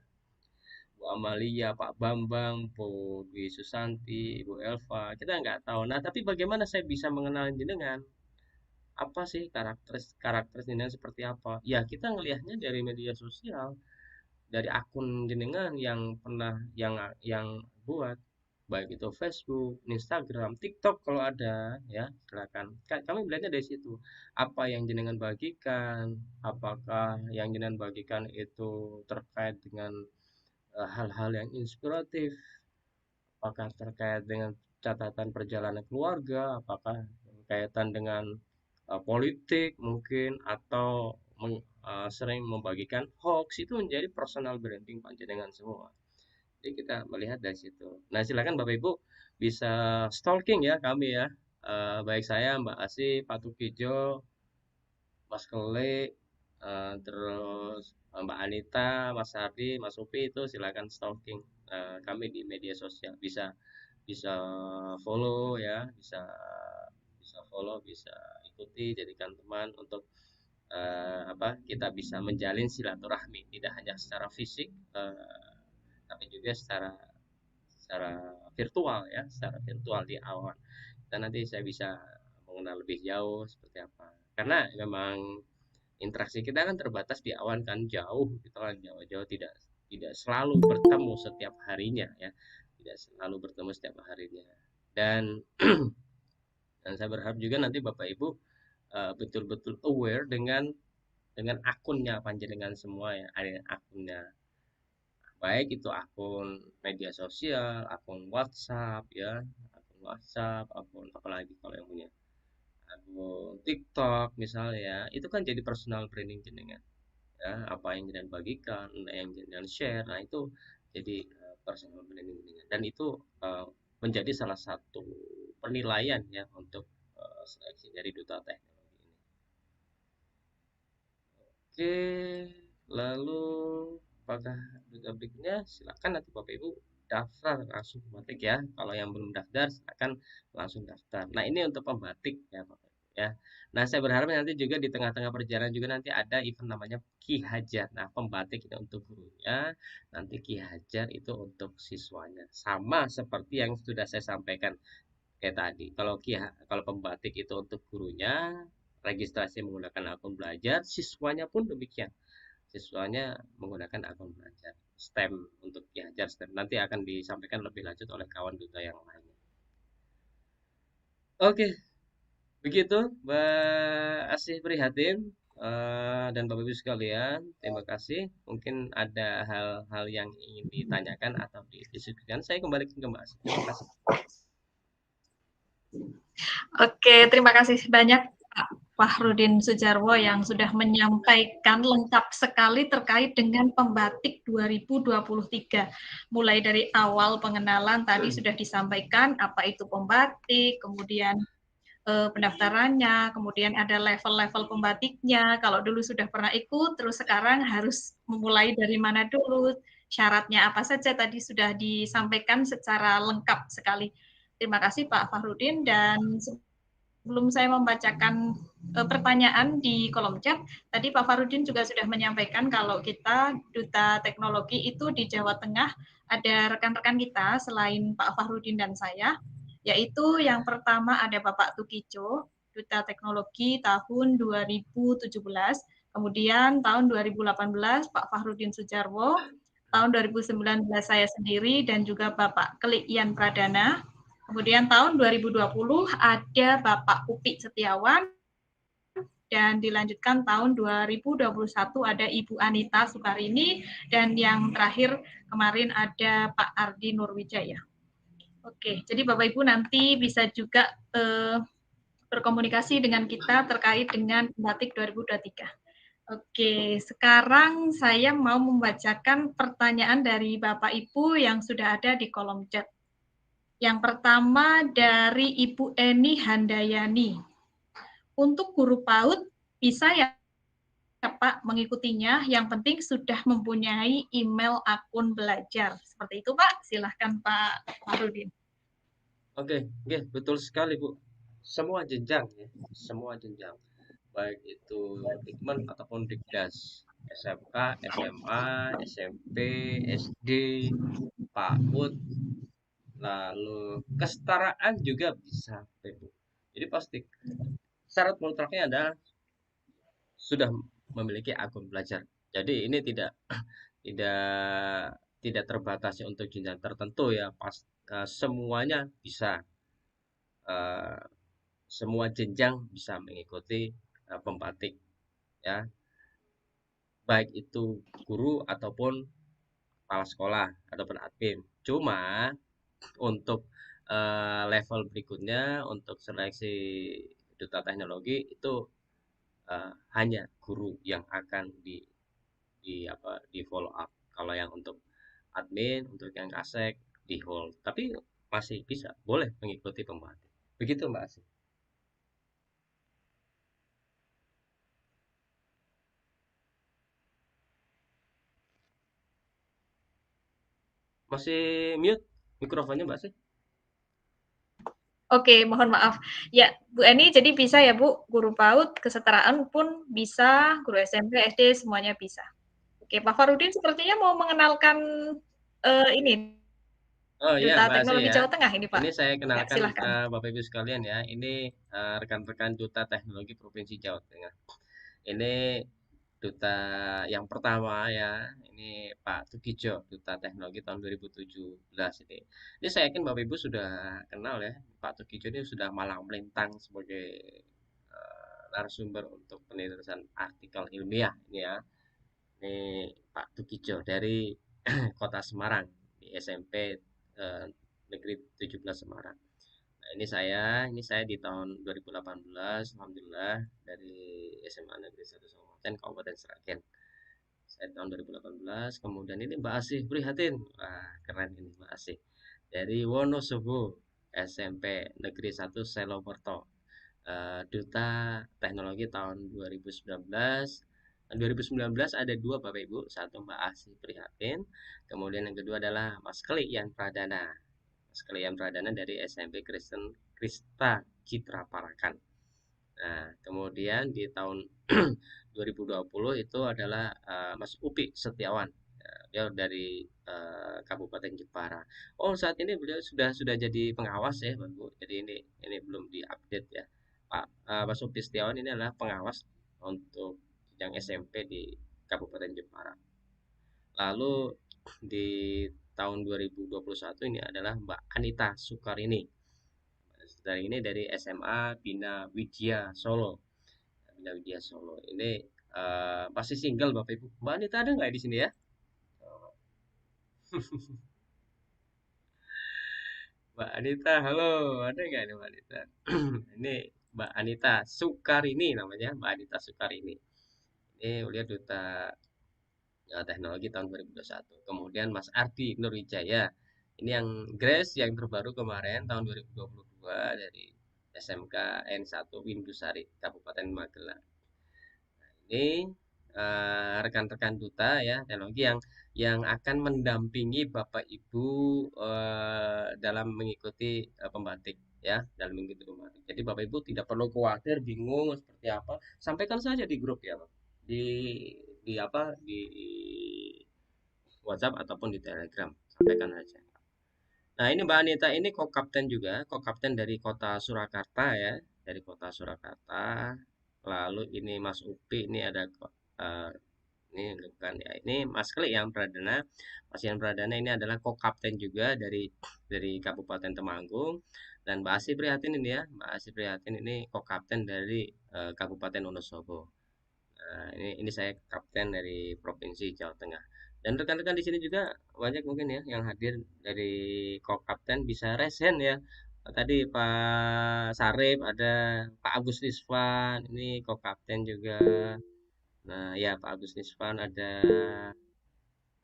Bu Amalia, Pak Bambang, Bu Dwi Susanti, Ibu Elva. Kita nggak tahu. Nah, tapi bagaimana saya bisa mengenal jenengan? Apa sih karakter karakter jenengan seperti apa? Ya, kita ngelihatnya dari media sosial, dari akun jenengan yang pernah yang buat, baik itu Facebook, Instagram, TikTok kalau ada, ya silakan. Kami melihatnya dari situ. Apa yang jenengan bagikan, apakah yang jenengan bagikan itu terkait dengan hal-hal yang inspiratif, apakah terkait dengan catatan perjalanan keluarga, apakah berkaitan dengan politik mungkin, atau sering membagikan hoax, itu menjadi personal branding panjenengan semua. Jadi kita melihat dari situ. Nah, silakan Bapak Ibu bisa stalking ya kami ya. Baik saya, Mbak Asih, Pak Tukijo, Mas Kele, terus Mbak Anita, Mas Hardi, Mas Upi, itu silakan stalking kami di media sosial. Bisa bisa follow ya, bisa bisa follow, bisa ikuti, jadikan teman untuk kita bisa menjalin silaturahmi tidak hanya secara fisik, tapi juga secara virtual ya, secara virtual di awal. Dan nanti saya bisa mengenal lebih jauh seperti apa. Karena memang interaksi kita kan terbatas di awan, kan jauh, kita kan jauh-jauh, tidak tidak selalu bertemu setiap harinya ya, tidak selalu bertemu setiap harinya. Dan dan saya berharap juga nanti Bapak Ibu betul-betul aware dengan akunnya panjenengan semua ya, ada akunnya, baik itu akun media sosial, akun WhatsApp ya, akun WhatsApp, akun apalagi kalau yang punya akun TikTok misalnya ya, itu kan jadi personal branding jenengan ya, apa yang jenengan bagikan, yang jenengan share, nah itu jadi personal branding jenengan, dan itu menjadi salah satu penilaian ya untuk seleksi dari duta teknologi ini. Oke, lalu apakah duta berikutnya? Silakan nanti Bapak Ibu daftar langsung pembatik ya. Kalau yang belum daftar, silakan langsung daftar. Nah, ini untuk pembatik ya Bapak Ibu ya. Nah, saya berharap nanti juga di tengah-tengah perjalanan juga nanti ada event namanya Ki Hajar. Nah, pembatik itu untuk gurunya, nanti Ki Hajar itu untuk siswanya. Sama seperti yang sudah saya sampaikan kayak tadi. Kalau pembatik itu untuk gurunya, registrasi menggunakan akun belajar, siswanya pun demikian. Siswanya menggunakan akun belajar. STEM untuk diajar STEM. Nanti akan disampaikan lebih lanjut oleh kawan duta yang lainnya. Oke, begitu Mbak Asih Prihatin dan Bapak Ibu sekalian. Terima kasih. Mungkin ada hal-hal yang ingin ditanyakan atau didiskusikan. Saya kembalikan ke Mbak Asih. Terima kasih. Oke, terima kasih banyak Pak Fahrudin Sudjarwo yang sudah menyampaikan lengkap sekali terkait dengan pembatik 2023. Mulai dari awal pengenalan tadi sudah disampaikan apa itu pembatik, kemudian pendaftarannya, kemudian ada level-level pembatiknya. Kalau dulu sudah pernah ikut, terus sekarang harus memulai dari mana dulu, syaratnya apa saja tadi sudah disampaikan secara lengkap sekali. Terima kasih Pak Fahrudin, dan sebelum saya membacakan pertanyaan di kolom chat, tadi Pak Fahrudin juga sudah menyampaikan kalau kita Duta Teknologi itu di Jawa Tengah ada rekan-rekan kita selain Pak Fahrudin dan saya, yaitu yang pertama ada Bapak Tukijo, Duta Teknologi tahun 2017, kemudian tahun 2018 Pak Fahrudin Sudjarwo, tahun 2019 saya sendiri dan juga Bapak Klik Ian Pradana. Kemudian tahun 2020 ada Bapak Upi Setiawan, dan dilanjutkan tahun 2021 ada Ibu Anita Sukarini, dan yang terakhir kemarin ada Pak Ardi Nurwijaya. Oke, jadi Bapak Ibu nanti bisa juga berkomunikasi dengan kita terkait dengan Batik 2023. Oke, sekarang saya mau membacakan pertanyaan dari Bapak Ibu yang sudah ada di kolom chat. Yang pertama dari Ibu Eni Handayani. Untuk guru PAUD bisa ya Pak mengikutinya, yang penting sudah mempunyai email akun belajar. Seperti itu Pak, silahkan Pak Fahrudin. Oke, betul sekali Bu. Semua jenjang ya, semua jenjang. baik itu Dikmen ataupun Dikdas, SMK, SMA, SMP, SD, PAUD, lalu kesetaraan juga bisa, Bapak Ibu. Jadi pasti syarat kontraknya adalah sudah memiliki akun pelajar. Jadi ini tidak tidak terbatas untuk jenjang tertentu ya, semuanya bisa, eh, semua jenjang bisa mengikuti pembatik ya, baik itu guru ataupun kepala sekolah ataupun admin. Cuma untuk level berikutnya untuk seleksi duta teknologi itu hanya guru yang akan di follow up. Kalau yang untuk admin, untuk yang kasek di hold. Tapi masih bisa, boleh mengikuti pembatik. Begitu Mbak Asih. Masih mute mikrofonnya Mbak Asih? Oke, mohon maaf. Ya, Bu Eni, jadi bisa ya Bu, guru PAUD, kesetaraan pun bisa, guru SMP, SD, semuanya bisa. Oke, Pak Farudin sepertinya mau mengenalkan ini, Oh iya Duta Mbak Asih Teknologi ya. Jawa Tengah ini Pak. Ini saya Ya, kenalkan silahkan. Bapak Ibu sekalian ya. Ini rekan-rekan Duta Teknologi Provinsi Jawa Tengah. Ini duta yang pertama ya. Ini Pak Tukijo, Duta Teknologi tahun 2017 ini. Ini saya yakin Bapak Ibu sudah kenal ya. Pak Tukijo ini sudah malang melintang sebagai narasumber untuk penulisan artikel ilmiah ini ya. Ini Pak Tukijo dari Kota Semarang di SMP Negeri 17 Semarang. Nah, ini saya di tahun 2018 alhamdulillah dari SMA Negeri 1 Kabupaten Kabupaten Sragen. Saya tahun 2018, kemudian ini Mbak Asih Prihatin. Wah, keren ini Mbak Asih. Dari Wonosobo SMP Negeri 1 Selomerto. Duta Teknologi tahun 2019. 2019 ada dua Bapak Ibu, satu Mbak Asih Prihatin, kemudian yang kedua adalah Mas Kelian Pradana. Mas Kelian Pradana dari SMP Kristen Krista Citra Parakan. Nah, kemudian di tahun 2020 itu adalah Mas Upi Setiawan. Dia dari Kabupaten Jepara. Oh, saat ini beliau sudah jadi pengawas ya, Pak Bu. Jadi ini belum diupdate ya. Pak Mas Upi Setiawan ini adalah pengawas untuk yang SMP di Kabupaten Jepara. Lalu di tahun 2021 ini adalah Mbak Anita Sukarini. Dari ini dari SMA Bina Widya Solo. Bina Widya Solo. Ini masih single Bapak Ibu. Mbak Anita ada nggak di sini ya? Mbak Anita, halo, ada nggak nih Mbak Anita? Ini Mbak Anita Sukarini namanya, Mbak Anita Sukarini. Ini beliau duta teknologi tahun 2021. Kemudian Mas Ardi Nurwijaya. Ini yang Grace yang terbaru kemarin tahun 2022 dari SMK N1 Windusari Kabupaten Magelang. Ini rekan-rekan duta ya teknologi yang akan mendampingi Bapak Ibu dalam mengikuti pembatik ya, dalam mengikuti pembatik. Jadi Bapak Ibu tidak perlu khawatir bingung seperti apa, sampaikan saja di grup ya Pak. Di apa di WhatsApp ataupun di Telegram, sampaikan aja. Nah, ini Mbak Anita ini co-kapten juga, co-kapten dari Kota Surakarta ya, dari Kota Surakarta. Lalu ini Mas Upi ini ada eh, ini bukan ya, ini Mas Kli yang Pradana. Mas Yan Pradana ini adalah co-kapten juga dari Kabupaten Temanggung, dan Mbak Asih Prihatin ini ya, Mbak Asih Prihatin ini co-kapten dari Kabupaten Wonosobo. Nah, ini saya kapten dari Provinsi Jawa Tengah. Dan rekan-rekan di sini juga banyak mungkin ya yang hadir dari co-kapten bisa resen ya. Tadi Pak Sarip ada, Pak Agus Nisvan ini co-kapten juga. Nah, ya Pak Agus Nisvan ada,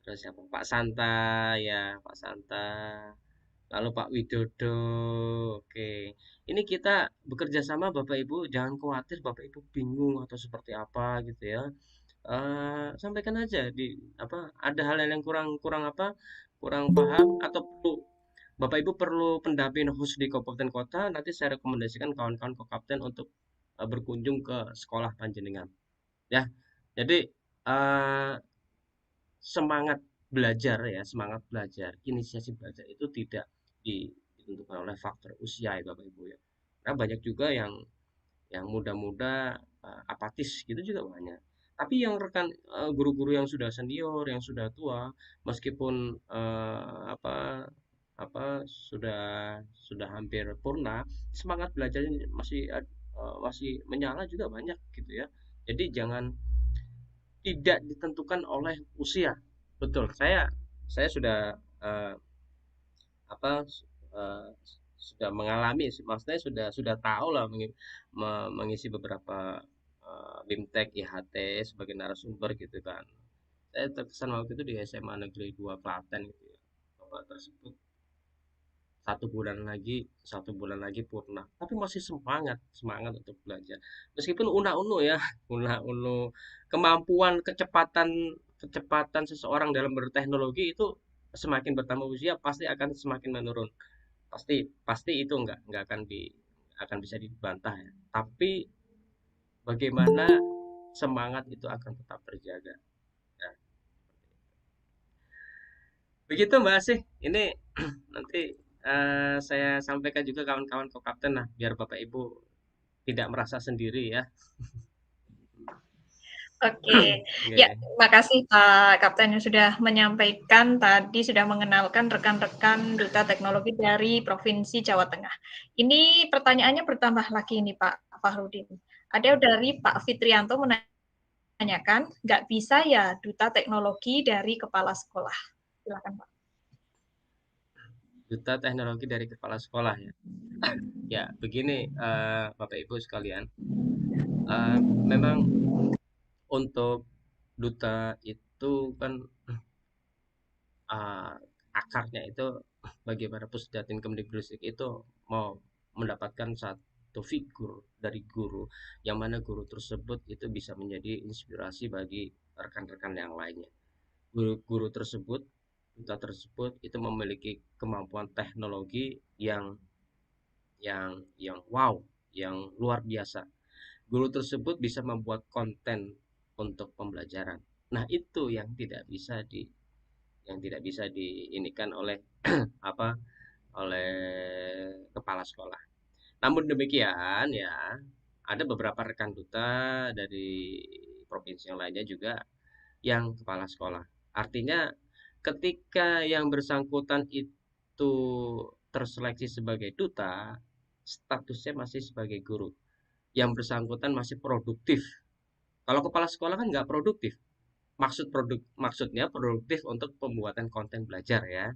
terus siapa? Pak Santa ya, Pak Santa. Lalu Pak Widodo. Oke. Ini kita bekerja sama Bapak Ibu, jangan khawatir Bapak Ibu bingung atau seperti apa gitu ya. Sampaikan aja di apa, ada hal-hal yang kurang kurang apa, kurang paham atau perlu Bapak Ibu perlu pendamping khusus di kabupaten kota, nanti saya rekomendasikan kawan-kawan kapten untuk berkunjung ke sekolah panjenengan ya. Jadi semangat belajar ya, semangat belajar, inisiasi belajar itu tidak ditentukan oleh faktor usia ya Bapak Ibu ya. Karena banyak juga yang muda-muda apatis gitu juga banyak. Tapi yang rekan guru-guru yang sudah senior, yang sudah tua, meskipun sudah hampir purna, semangat belajarnya masih menyala juga banyak gitu ya. Jadi jangan tidak ditentukan oleh usia. Betul, saya sudah eh, apa eh, sudah mengalami, maksudnya sudah tahu lah mengisi beberapa BIMTEK, IHT sebagai narasumber gitu kan. Saya terkesan waktu itu di SMA Negeri 2 Klaten gitu ya. Bapak tersebut satu bulan lagi purna, tapi masih semangat semangat untuk belajar meskipun una-unu ya, una-unu kemampuan kecepatan seseorang dalam berteknologi itu semakin bertambah usia pasti akan semakin menurun, pasti pasti itu nggak akan bisa dibantah ya, tapi bagaimana semangat itu akan tetap terjaga ya. Begitu Mbak Asih, ini nanti saya sampaikan juga kawan-kawan co-kapten lah, biar Bapak Ibu tidak merasa sendiri ya. Oke, ya, Oke. terima kasih Pak Kapten yang sudah menyampaikan tadi, sudah mengenalkan rekan-rekan Duta Teknologi dari Provinsi Jawa Tengah. Ini pertanyaannya bertambah lagi nih Pak Fahrudin. Ada dari Pak Fitrianto menanyakan, nggak bisa ya Duta Teknologi dari Kepala Sekolah? Silakan Pak. Duta Teknologi dari Kepala Sekolah ya. Ya, begini Bapak Ibu sekalian, memang untuk duta itu kan uh, akarnya itu bagaimana Pusdatin Kemdikbudristek itu mau mendapatkan satu figur dari guru, yang mana guru tersebut itu bisa menjadi inspirasi bagi rekan-rekan yang lainnya. Guru-guru tersebut, duta tersebut itu memiliki kemampuan teknologi yang wow, yang luar biasa. Guru tersebut bisa membuat konten untuk pembelajaran. Nah, itu yang tidak bisa diinikan oleh apa? Oleh kepala sekolah. Namun demikian ya, ada beberapa rekan duta dari provinsi yang lainnya juga yang kepala sekolah. Artinya ketika yang bersangkutan itu terseleksi sebagai duta, statusnya masih sebagai guru. Yang bersangkutan masih produktif. Kalau kepala sekolah kan nggak produktif. Maksudnya produktif untuk pembuatan konten belajar ya.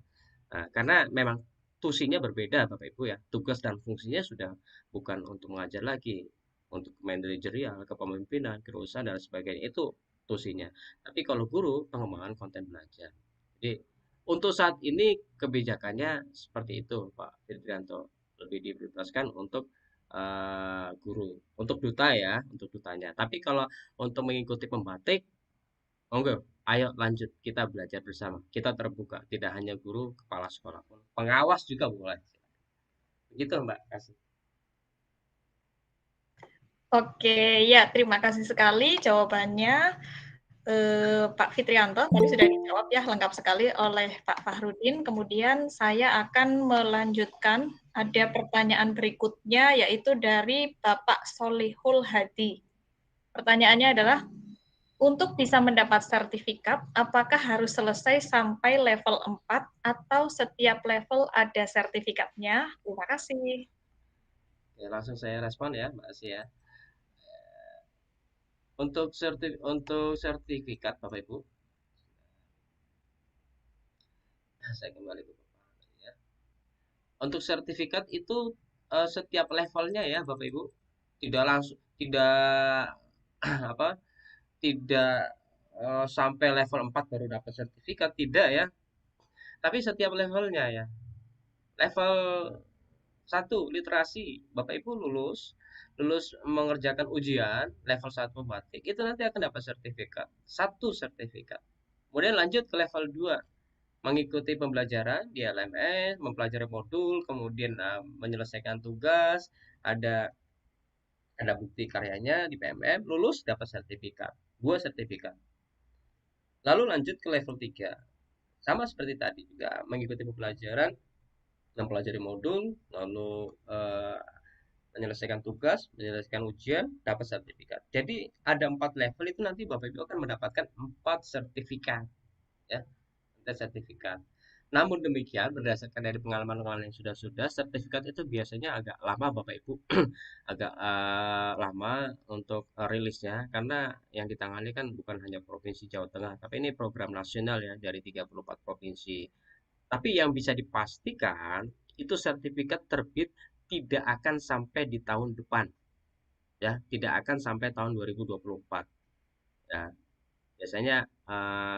Nah, karena memang tusinya berbeda Bapak Ibu ya. Tugas dan fungsinya sudah bukan untuk mengajar lagi, untuk manajerial, kepemimpinan, keurusan dan sebagainya itu tusinya. Tapi kalau guru, pengembangan konten belajar. Jadi untuk saat ini kebijakannya seperti itu Pak Fitrianto. Lebih diprioritaskan untuk guru, untuk duta ya, untuk dutanya. Tapi kalau untuk mengikuti pembatik, monggo, ayo lanjut kita belajar bersama. Kita terbuka, tidak hanya guru, kepala sekolah pun. Pengawas juga boleh. Begitu Mbak Kasih. Oke, ya terima kasih sekali jawabannya. Pak Fitrianto tadi sudah dijawab ya lengkap sekali oleh Pak Fahrudin. Kemudian saya akan melanjutkan, ada pertanyaan berikutnya yaitu dari Bapak Solihul Hadi. Pertanyaannya adalah, untuk bisa mendapat sertifikat, apakah harus selesai sampai level 4 atau setiap level ada sertifikatnya? Terima kasih. Ya, langsung saya respon ya Mbak Asia ya. Untuk sertifikat Bapak Ibu, saya kembali ke Bapak ya. Untuk sertifikat itu setiap levelnya ya Bapak Ibu, tidak apa tidak sampai level 4 baru dapat sertifikat, tidak ya. Tapi setiap levelnya ya. Level 1 literasi, Bapak Ibu lulus mengerjakan ujian level 1 batik, itu nanti akan dapat sertifikat. Satu sertifikat. Kemudian lanjut ke level 2, mengikuti pembelajaran di LMS, mempelajari modul, kemudian menyelesaikan tugas, ada ada bukti karyanya di PMM, lulus dapat sertifikat, 2 sertifikat. Lalu lanjut ke level 3. Sama seperti tadi juga mengikuti pembelajaran, mempelajari modul, lalu menyelesaikan tugas, menyelesaikan ujian, dapat sertifikat. Jadi ada 4 level itu nanti Bapak Ibu akan mendapatkan 4 sertifikat, ya, 4 sertifikat. Namun demikian, berdasarkan dari pengalaman-pengalaman yang sudah-sudah, sertifikat itu biasanya agak lama Bapak Ibu, agak lama untuk rilisnya, karena yang ditangani kan bukan hanya Provinsi Jawa Tengah, tapi ini program nasional ya dari 34 provinsi. Tapi yang bisa dipastikan itu sertifikat terbit tidak akan sampai di tahun depan, ya, tidak akan sampai tahun 2024. Ya, biasanya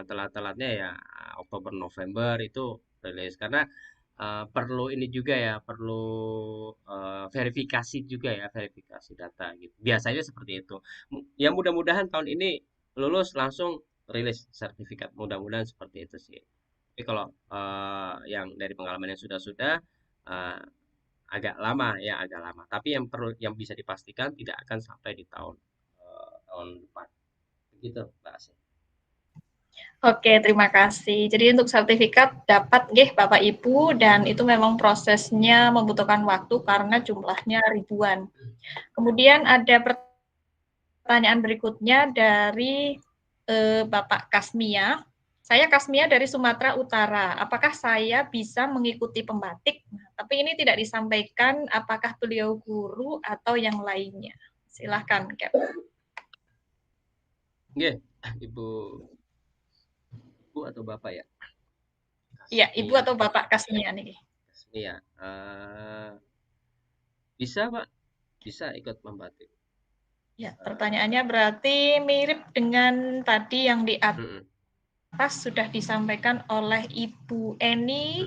telat-telatnya ya Oktober November itu rilis, karena perlu ini juga ya, perlu verifikasi juga ya, verifikasi data gitu. Biasanya seperti itu. Ya mudah-mudahan tahun ini lulus langsung rilis sertifikat. Mudah-mudahan seperti itu sih. Tapi kalau yang dari pengalaman yang sudah-sudah eh, agak lama ya, agak lama. Tapi yang perlu yang bisa dipastikan tidak akan sampai di tahun depan. Begitu, Mbak Asih. Oke, terima kasih. Jadi untuk sertifikat dapat nggih Bapak Ibu, dan itu memang prosesnya membutuhkan waktu karena jumlahnya ribuan. Kemudian ada pertanyaan berikutnya dari Bapak Kasmia. Saya Kasmia dari Sumatera Utara. Apakah saya bisa mengikuti pembatik? Nah, tapi ini tidak disampaikan apakah beliau guru atau yang lainnya. Silahkan, Cap. Nggih, Ibu Ibu atau Bapak ya? Iya, Ibu Kasmia. atau Bapak Kasmia nih. Kasmia. Bisa, Pak. Bisa ikut membatik. Ya, pertanyaannya berarti mirip dengan tadi yang di atas sudah disampaikan oleh Ibu Eni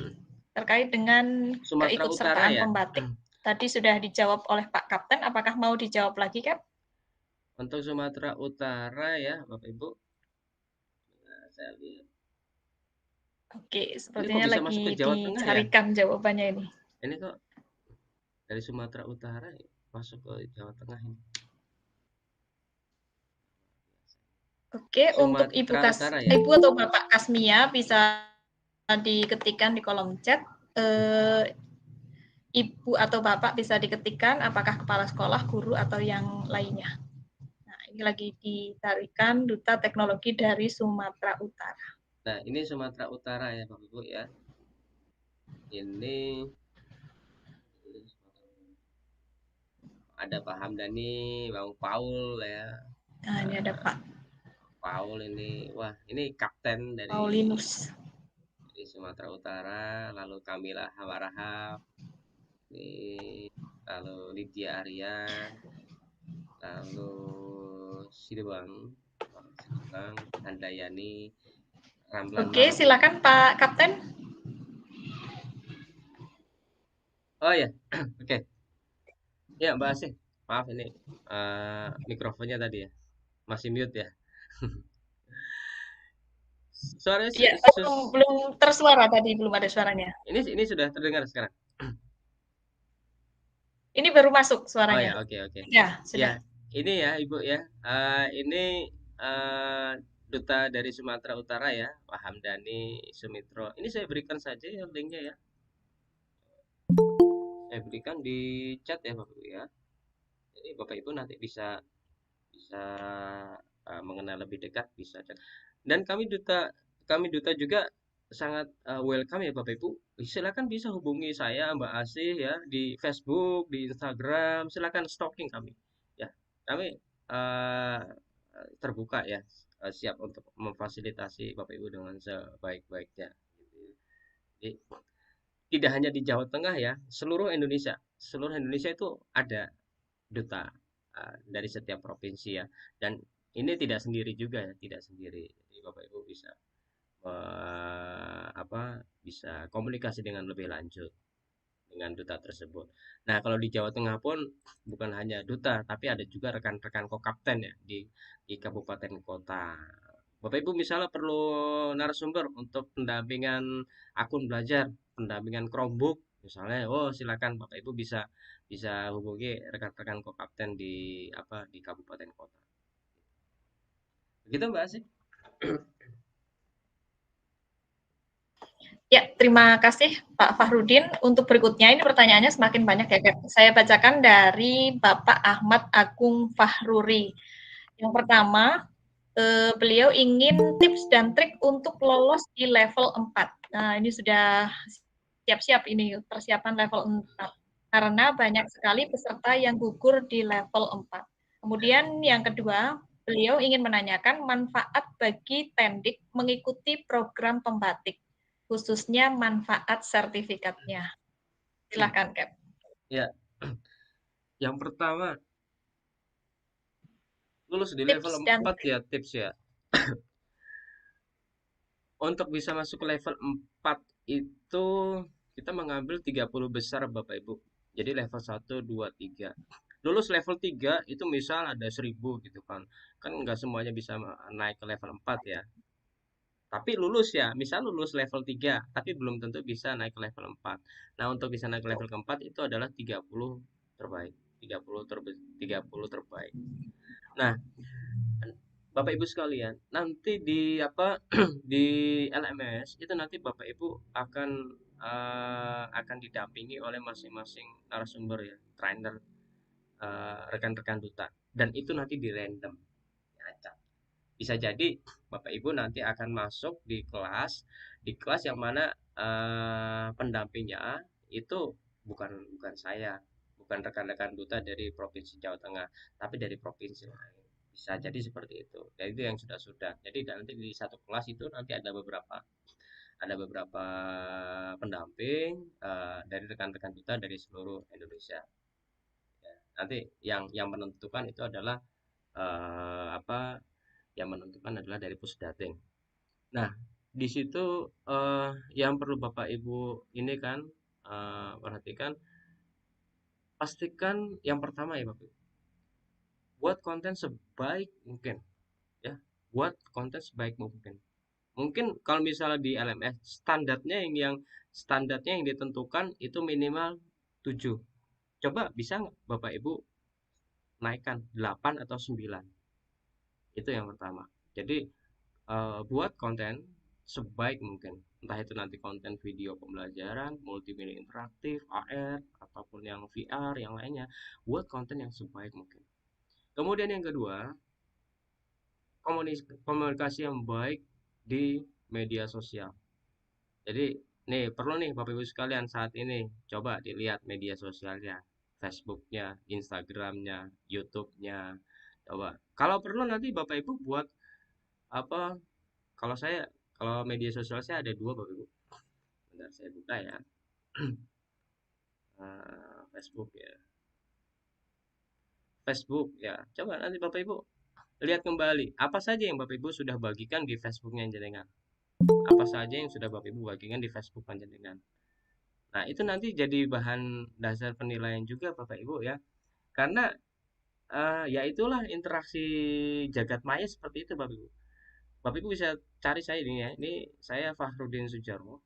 terkait dengan Sumatera Utara keikutsertaan ya. pembatik. Tadi sudah dijawab oleh Pak Kapten. Apakah mau dijawab lagi, Kap? Untuk Sumatera Utara ya, Bapak Ibu. Nah, saya lihat. Oke, Ini kok sepertinya bisa lagi masuk ke Jawa Tengah ya? dicarikan jawabannya ini. Ini kok dari Sumatera Utara ya, masuk ke Jawa Tengah ini. Oke, untuk Sumatera Utara ya. Ibu atau Bapak Kasmia bisa diketikkan di kolom chat. Ibu atau Bapak bisa diketikkan apakah kepala sekolah, guru, atau yang lainnya. Nah, ini lagi ditarikan Duta Teknologi dari Sumatera Utara. Nah, ini Sumatera Utara ya, Bapak Ibu ya. Ini ada Pak Hamdani, Bang Paul ya. Nah, ini ada Pak Paul ini. Wah, ini kapten dari Paulinus. Sumatera Utara, lalu Kamila Hawarahap, ini lalu Lydia Arya, lalu Sidebang, Handayani, Ramlan Oke, Mardi. silakan Pak Kapten. Oh ya, oke. Ya Mbak Asih, maaf ini mikrofonnya tadi ya, masih mute ya. Suaranya Ya, belum tersuara tadi, belum ada suaranya. ini sudah terdengar sekarang. Ini baru masuk Oh suaranya. ya, oke. Ya, Ya, sudah. ini ya Ibu ya. Ini Duta dari Sumatera Utara ya, Pak Hamdani Sumitro. Ini saya berikan saja ya linknya ya. Saya berikan di chat ya Bapak Ibu ya. Jadi Bapak Ibu nanti bisa bisa mengenal lebih dekat, bisa chat. Dan kami duta juga sangat welcome ya Bapak Ibu. Silakan bisa hubungi saya Mbak Asih ya di Facebook, di Instagram. Silakan stalking kami. Ya, kami terbuka ya, siap untuk memfasilitasi Bapak Ibu dengan sebaik-baiknya. Jadi tidak hanya di Jawa Tengah ya, seluruh Indonesia. Seluruh Indonesia itu ada duta dari setiap provinsi ya. Dan ini tidak sendiri juga ya, tidak sendiri. Jadi Bapak Ibu bisa bisa komunikasi dengan lebih lanjut dengan duta tersebut. Nah, kalau di Jawa Tengah pun bukan hanya duta, tapi ada juga rekan-rekan kokapten ya di kabupaten kota. Bapak Ibu misalnya perlu narasumber untuk pendampingan akun belajar, pendampingan Chromebook Misalnya, oh silakan Bapak Ibu bisa bisa hubungi rekan-rekan Kopapten di di kabupaten kota. Begitu Mbak sih. Ya, terima kasih Pak Fahrudin. Untuk berikutnya ini pertanyaannya semakin banyak ya, Kak. Saya bacakan dari Bapak Ahmad Agung Fahruri. Yang pertama, beliau ingin tips dan trik untuk lolos di level 4. Nah, ini sudah siap-siap ini persiapan level 4. Karena banyak sekali peserta yang gugur di level 4. Kemudian yang kedua, beliau ingin menanyakan manfaat bagi Tendik mengikuti program pembatik, khususnya manfaat sertifikatnya. Silakan, Cap. Ya, yang pertama lulus di level Tips dan 4 ya tips ya. Untuk bisa masuk ke level 4 itu kita mengambil 30 besar Bapak Ibu. Jadi level 1, 2, 3. Lulus level 3 itu misal ada 1000 gitu kan. Kan nggak semuanya bisa naik ke level 4 ya. Tapi lulus ya, misal lulus level 3, tapi belum tentu bisa naik ke level 4. Nah, untuk bisa naik ke level keempat itu adalah 30 terbaik. 30 terbaik. Nah, Bapak Ibu sekalian, nanti di di LMS itu nanti Bapak Ibu akan didampingi oleh masing-masing narasumber ya, trainer, rekan-rekan duta, dan itu nanti di random. Acak. Bisa jadi Bapak Ibu nanti akan masuk di kelas yang mana pendampingnya itu bukan bukan saya, bukan rekan-rekan duta dari Provinsi Jawa Tengah, tapi dari provinsi lain. Bisa jadi seperti itu. Dan itu yang sudah-sudah. Jadi nanti di satu kelas itu nanti ada beberapa pendamping dari rekan-rekan duta dari seluruh Indonesia. Ya, nanti yang menentukan itu adalah eh, apa yang menentukan adalah dari Pusdating. Nah, di situ yang perlu Bapak Ibu ini kan perhatikan, pastikan yang pertama ya Bapak Ibu, buat konten sebaik mungkin ya, buat konten sebaik mungkin. Mungkin kalau misalnya di LMS standarnya yang ditentukan itu minimal 7. Coba bisa nggak Bapak Ibu naikkan 8 atau 9? Itu yang pertama. Jadi buat konten sebaik mungkin, entah itu nanti konten video pembelajaran, multimedia interaktif, AR, ataupun yang VR, yang lainnya, buat konten yang sebaik mungkin. Kemudian yang kedua, komunikasi yang baik di media sosial. Jadi nih perlu nih Bapak Ibu sekalian saat ini coba dilihat media sosialnya, Facebooknya, Instagramnya, YouTube-nya. Coba. Kalau perlu nanti Bapak Ibu buat apa? Kalau saya kalau media sosial saya ada dua Bapak Ibu. Bentar saya buka ya. Facebook ya. Facebook ya. Coba nanti Bapak Ibu lihat kembali apa saja yang Bapak Ibu sudah bagikan di Facebooknya jenengan. Apa saja yang sudah Bapak Ibu bagikan di Facebook jenengan. Nah, itu nanti jadi bahan dasar penilaian juga Bapak Ibu ya. Karena ya itulah interaksi jagat maya seperti itu Bapak Ibu. Bapak Ibu bisa cari saya ini ya. Ini saya Fahrudin Sujarwo.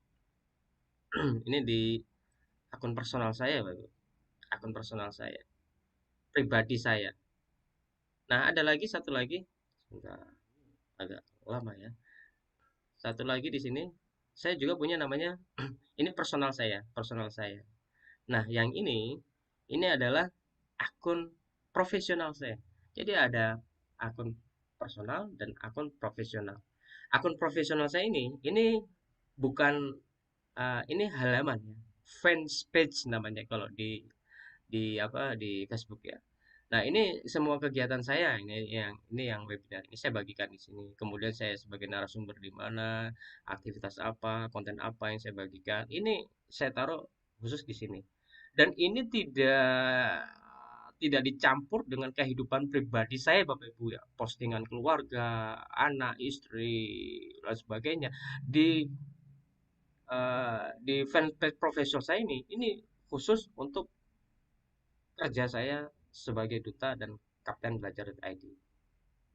Ini di akun personal saya Bapak Ibu. Akun personal saya. Pribadi saya. Nah, ada lagi satu lagi. Sebentar, agak lama ya. Satu lagi di sini saya juga punya namanya ini personal saya, personal saya. Nah, yang ini adalah akun profesional saya. Jadi ada akun personal dan akun profesional. Akun profesional saya ini bukan ini halaman ya. Fans page namanya kalau di Facebook ya. Nah, ini semua kegiatan saya ini yang webinar ini saya bagikan di sini. Kemudian saya sebagai narasumber di mana, aktivitas apa, konten apa yang saya bagikan. Ini saya taruh khusus di sini. Dan ini tidak dicampur dengan kehidupan pribadi saya Bapak Ibu ya. Postingan keluarga, anak, istri, dan sebagainya di fanpage profesional saya ini khusus untuk kerja saya sebagai duta dan kapten belajar.id.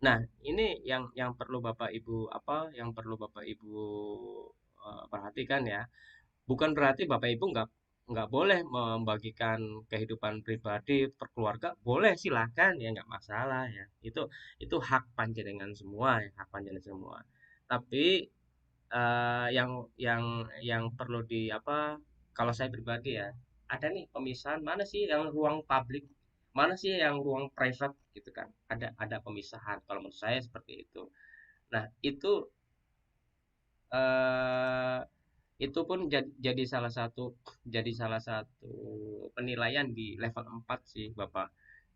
Nah, ini yang perlu Bapak Ibu perhatikan ya. Bukan berarti Bapak Ibu nggak boleh membagikan kehidupan pribadi perkeluarga, boleh silakan ya, nggak masalah ya, itu hak panjenengan semua ya, hak panjenengan semua. Tapi yang perlu di apa, kalau saya pribadi ya, ada nih pemisahan mana sih yang ruang publik, mana sih yang ruang private gitu kan, ada pemisahan kalau menurut saya seperti itu. Nah eh, itu pun jadi salah satu penilaian di level 4 sih Bapak.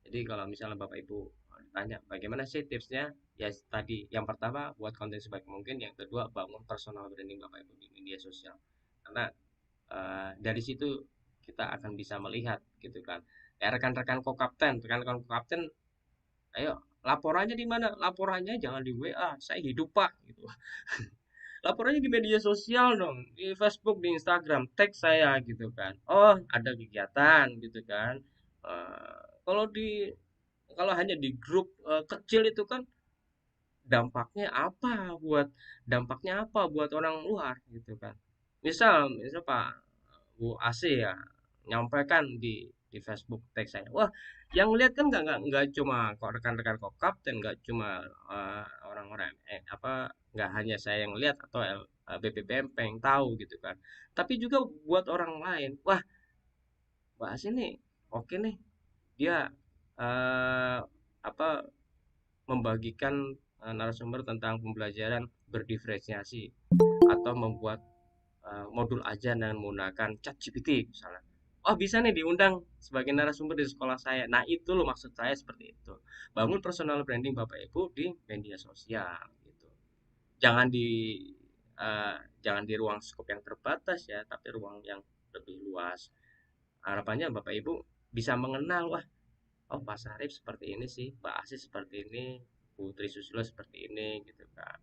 Jadi kalau misalnya Bapak Ibu ditanya bagaimana sih tipsnya, ya tadi yang pertama buat konten sebaik mungkin, yang kedua bangun personal branding Bapak Ibu di media sosial, karena dari situ kita akan bisa melihat gitu kan. Kayak rekan-rekan rekan-rekan kokapten, ayo laporannya di mana, laporannya jangan di WA, saya hidup Pak gitu. Laporannya di media sosial dong, di Facebook, di Instagram, tag saya gitu kan. Oh, ada kegiatan gitu kan. Kalau kalau hanya di grup kecil itu kan dampaknya dampaknya apa buat orang luar gitu kan. Misal Pak Bu AC ya nyampaikan di Facebook tag saya. Wah, yang lihat kan nggak cuma kok rekan-rekan kok kapten, nggak cuma orang-orang nggak hanya saya yang lihat atau BPPMP yang tahu gitu kan. Tapi juga buat orang lain. Wah, Mbak AC nih oke nih, dia eh, apa membagikan narasumber tentang pembelajaran berdiferensiasi atau membuat modul aja dengan menggunakan ChatGPT misalnya. Oh bisa nih diundang sebagai narasumber di sekolah saya. Nah itu loh maksud saya seperti itu. Bangun personal branding Bapak Ibu di media sosial gitu. Jangan di eh, jangan di ruang skop yang terbatas ya, tapi ruang yang lebih luas. Harapannya Bapak Ibu bisa mengenal, wah, oh Pak Sarif seperti ini sih, Mbak Asis seperti ini, Putri Susilo seperti ini gitu kan.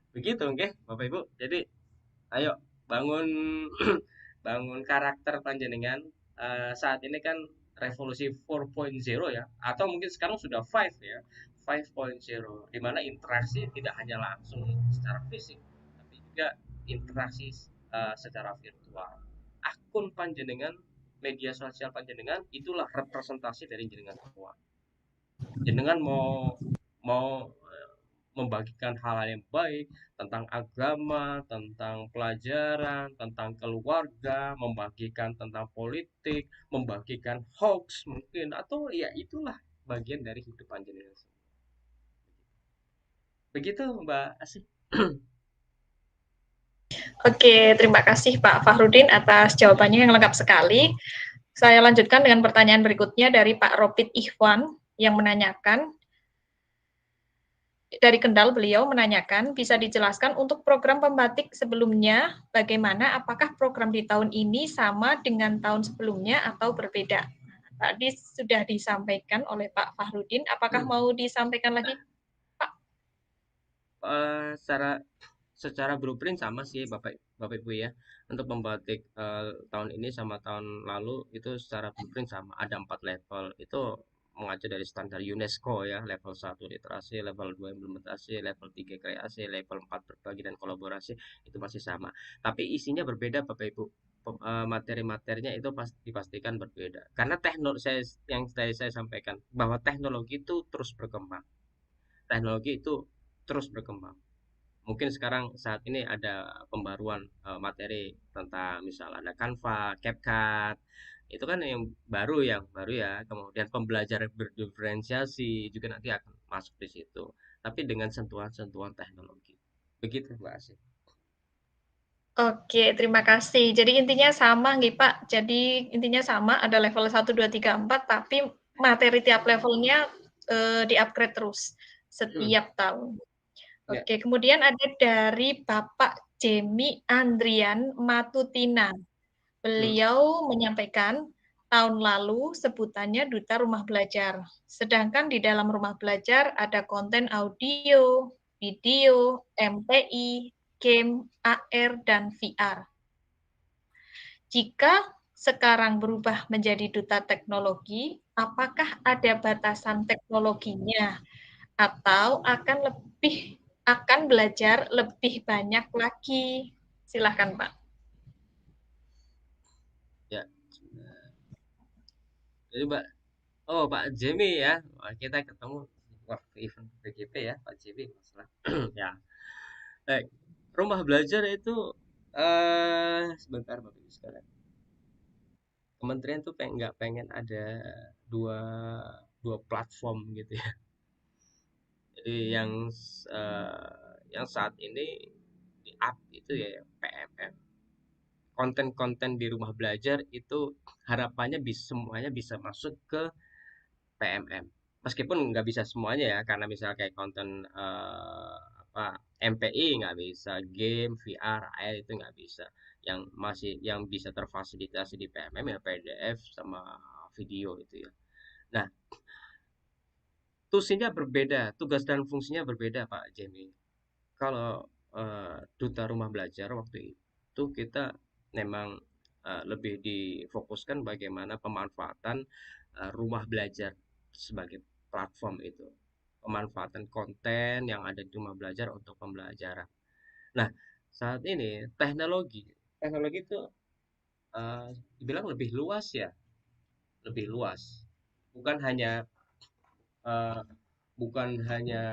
Begitu nggih Bapak Ibu. Jadi ayo bangun bangun karakter panjenengan. Saat ini kan revolusi 4.0 ya, atau mungkin sekarang sudah 5 ya, 5.0, di mana interaksi tidak hanya langsung secara fisik tapi juga interaksi secara virtual. Akun panjenengan, media sosial panjenengan itulah representasi dari jenengan semua. Jenengan mau mau membagikan hal yang baik tentang agama, tentang pelajaran, tentang keluarga, membagikan tentang politik, membagikan hoax mungkin, atau ya itulah bagian dari hidup panjenengan. Begitu Mbak Asih. Oke, terima kasih Pak Fahrudin atas jawabannya yang lengkap sekali. Saya lanjutkan dengan pertanyaan berikutnya dari Pak Ropit Ikhwan yang menanyakan, dari Kendal beliau menanyakan, bisa dijelaskan untuk program pembatik sebelumnya bagaimana, apakah program di tahun ini sama dengan tahun sebelumnya atau berbeda? Tadi sudah disampaikan oleh Pak Fahrudin, apakah mau disampaikan lagi Pak? Secara blueprint sama sih Bapak Bapak Ibu ya. Untuk membatik tahun ini sama tahun lalu itu secara blueprint sama. Ada 4 level. Itu mengacu dari standar UNESCO ya. Level 1 literasi, level 2 implementasi, level 3 kreasi, level 4 berbagi dan kolaborasi, itu masih sama. Tapi isinya berbeda Bapak Ibu. Materi-materinya itu dipastikan berbeda. Karena yang saya sampaikan bahwa teknologi itu terus berkembang. Teknologi itu terus berkembang. Mungkin sekarang saat ini ada pembaruan materi tentang misalnya ada Canva, CapCut, itu kan yang baru ya. Kemudian pembelajaran berdiferensiasi juga nanti akan masuk di situ, tapi dengan sentuhan-sentuhan teknologi. Begitu Mbak Asih. Oke, terima kasih. Jadi intinya sama nih Pak. Jadi intinya sama, ada level 1, 2, 3, 4, tapi materi tiap levelnya di-upgrade terus setiap tahun. Oke, kemudian ada dari Bapak Jemi Andrian Matutina. Beliau menyampaikan, tahun lalu sebutannya Duta Rumah Belajar. Sedangkan di dalam rumah belajar ada konten audio, video, MPI, game, AR, dan VR. Jika sekarang berubah menjadi duta teknologi, apakah ada batasan teknologinya atau akan belajar lebih banyak lagi? Silahkan Pak. Ya, Jadi Pak Jimmy ya. Wah, kita ketemu waktu event PGP ya, Pak Jimmy masalah. Ya. Baik. Rumah belajar itu sebentar Bapak Ibu sekalian. Kementerian tuh nggak pengen ada dua dua platform gitu ya. Jadi yang saat ini di up itu ya PMM. Konten-konten di rumah belajar itu harapannya semuanya bisa masuk ke PMM. Meskipun nggak bisa semuanya ya, karena misalnya kayak konten apa MPI nggak bisa, game, VR, AR itu nggak bisa. Yang bisa terfasilitasi di PMM ya PDF sama video itu ya. Nah, tugas dan fungsinya berbeda Pak Jamie. Kalau duta rumah belajar waktu itu kita memang lebih difokuskan bagaimana pemanfaatan rumah belajar sebagai platform itu, pemanfaatan konten yang ada di rumah belajar untuk pembelajaran. Nah, saat ini teknologi itu dibilang lebih luas ya, lebih luas. Bukan hanya eh, bukan hanya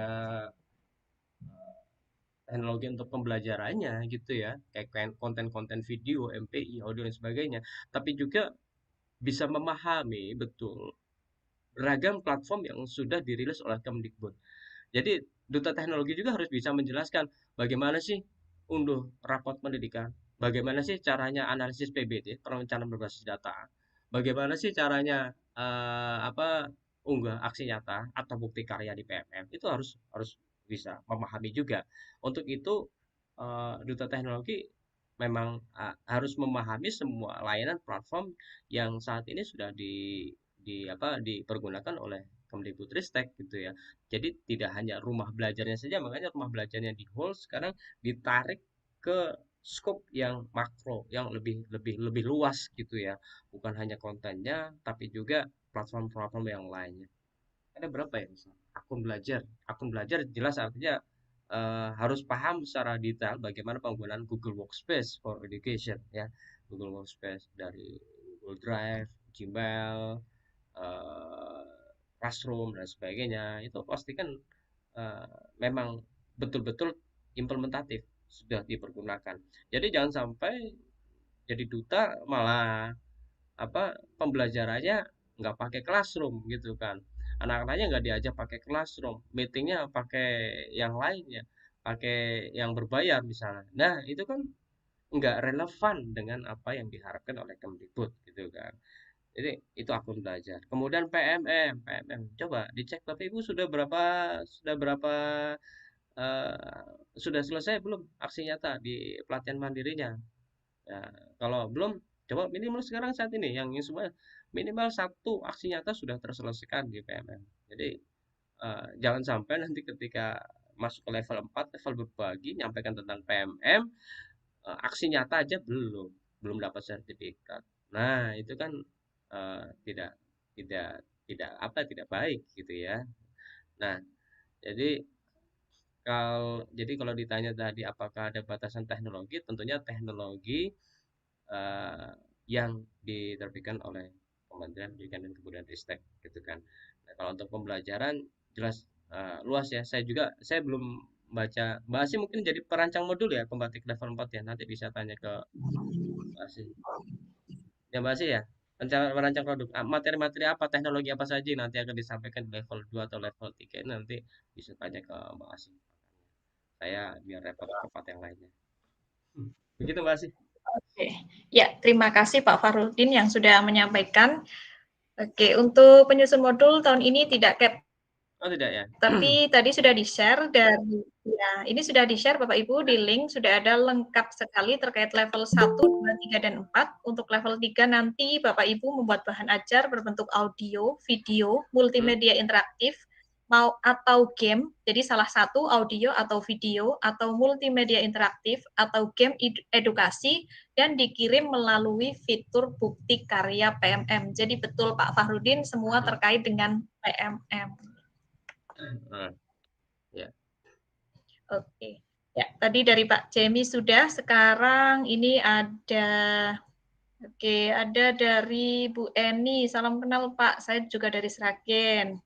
teknologi untuk pembelajarannya gitu ya, kayak konten-konten video, MPI, audio dan sebagainya, tapi juga bisa memahami betul beragam platform yang sudah dirilis oleh Kemdikbud. Jadi duta teknologi juga harus bisa menjelaskan bagaimana sih unduh rapot pendidikan, bagaimana sih caranya analisis PBT, perencanaan berbasis data, bagaimana sih caranya unggah aksi nyata atau bukti karya di PMM, itu harus harus bisa memahami juga. Untuk itu duta teknologi memang harus memahami semua layanan platform yang saat ini sudah dipergunakan oleh Kemdikbudristek gitu ya. Jadi tidak hanya rumah belajarnya saja, makanya rumah belajarnya di whole sekarang ditarik ke scope yang makro, yang lebih luas gitu ya. Bukan hanya kontennya, tapi juga platform-platform yang lainnya. Ada berapa ya misalnya? Akun belajar jelas artinya harus paham secara detail bagaimana penggunaan Google Workspace for Education ya. Google Workspace dari Google Drive, Gmail, eh, Classroom dan sebagainya itu pastikan memang betul-betul implementatif sudah dipergunakan. Jadi jangan sampai jadi duta malah pembelajarannya nggak pakai Classroom gitu kan. Anak-anaknya nggak diajak pakai Classroom, meetingnya pakai yang lainnya, pakai yang berbayar misalnya. Nah itu kan nggak relevan dengan apa yang diharapkan oleh Kemdikbud gitu kan. Jadi itu akun belajar. Kemudian PMM, coba dicek Bapak Ibu sudah berapa sudah selesai belum aksi nyata di pelatihan mandirinya. Ya, kalau belum, coba minimal sekarang saat ini yang semua minimal satu aksi nyata sudah terselesaikan di PMM. Jadi jangan sampai nanti ketika masuk ke level 4, level berbagi, nyampaikan tentang PMM, aksi nyata aja belum dapat sertifikat. Nah, itu kan tidak tidak tidak baik gitu ya. Nah, jadi kalau ditanya tadi apakah ada batasan teknologi, tentunya teknologi eh, yang diterbitkan oleh Kementerian Pendidikan dan Kebudayaan Ristek gitu kan. Nah, kalau untuk pembelajaran jelas luas ya. Saya belum baca. Mbak Asih mungkin jadi perancang modul ya pembatik level 4 ya. Nanti bisa tanya ke Mbak Asih. Ya Mbak Asih ya. Merancang produk. Materi-materi apa, teknologi apa saja yang nanti akan disampaikan di level 2 atau level 3 ini nanti bisa tanya ke Mbak Asih. Saya biar repot ke tempat yang lainnya. Begitu Mbak Asih. Oke. Ya, terima kasih Pak Farudin yang sudah menyampaikan. Oke, untuk penyusun modul tahun ini tidak cap, Oh tidak ya. tapi tadi sudah di-share dan ya, ini sudah di-share Bapak Ibu di link, sudah ada lengkap sekali terkait level 1, 2, 3, dan 4. Untuk level 3 nanti Bapak Ibu membuat bahan ajar berbentuk audio, video, multimedia interaktif, mau atau game, jadi salah satu audio atau video, atau multimedia interaktif, atau game edukasi, dan dikirim melalui fitur bukti karya PMM. Jadi betul Pak Farudin, semua terkait dengan PMM. Ya. Oke. Ya, tadi dari Pak Jemi sudah, sekarang ini ada Oke, ada dari Bu Eni. Salam kenal Pak, saya juga dari Sragen.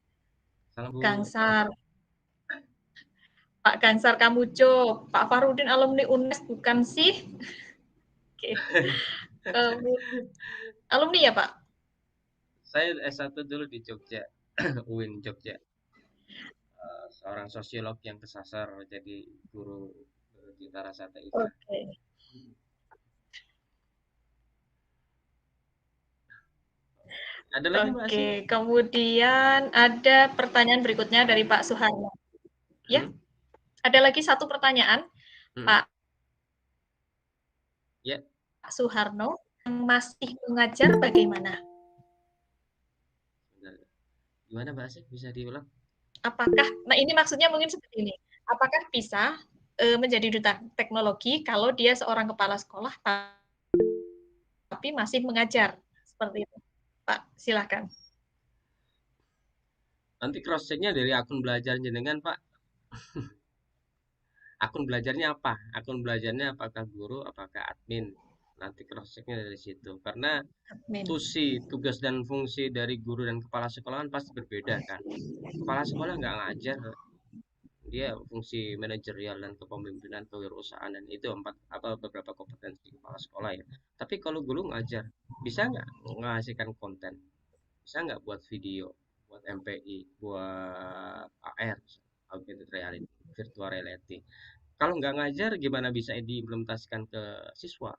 Salam Bu. Gangsar. Pak Gansar Kamujo. Pak Farudin alumni UNES bukan sih? Oke. Alumni ya Pak? Saya S1 dulu di Jogja, UIN Jogja. Seorang sosiolog yang kesasar jadi guru di Tarasata IKA. Oke. Ada lagi Mbak Asih? Oke, kemudian ada pertanyaan berikutnya dari Pak Suharno. Ya, ada lagi satu pertanyaan, Pak Ya. Suharno, yang masih mengajar bagaimana? Gimana Mbak Asih? Bisa diulang? Apakah, nah ini maksudnya mungkin seperti ini, apakah bisa menjadi duta teknologi kalau dia seorang kepala sekolah tapi masih mengajar? Seperti itu. Pak, silakan. Nanti cross checknya dari akun belajar jenengan Pak. Akun belajarnya apa? Akun belajarnya apakah guru, apakah admin? Nanti cross checknya dari situ. Karena tugas dan fungsi dari guru dan kepala sekolah kan pasti berbeda kan. Kepala sekolah nggak ngajar, dia fungsi manajerial dan kepemimpinan kewirausahaan dan itu beberapa kompetensi kepala sekolah ya. Tapi kalau guru ngajar, bisa nggak menghasilkan konten? Bisa nggak buat video, buat MPI, buat AR, augmented reality, virtual reality? Kalau nggak ngajar, gimana bisa diimplementasikan ke siswa?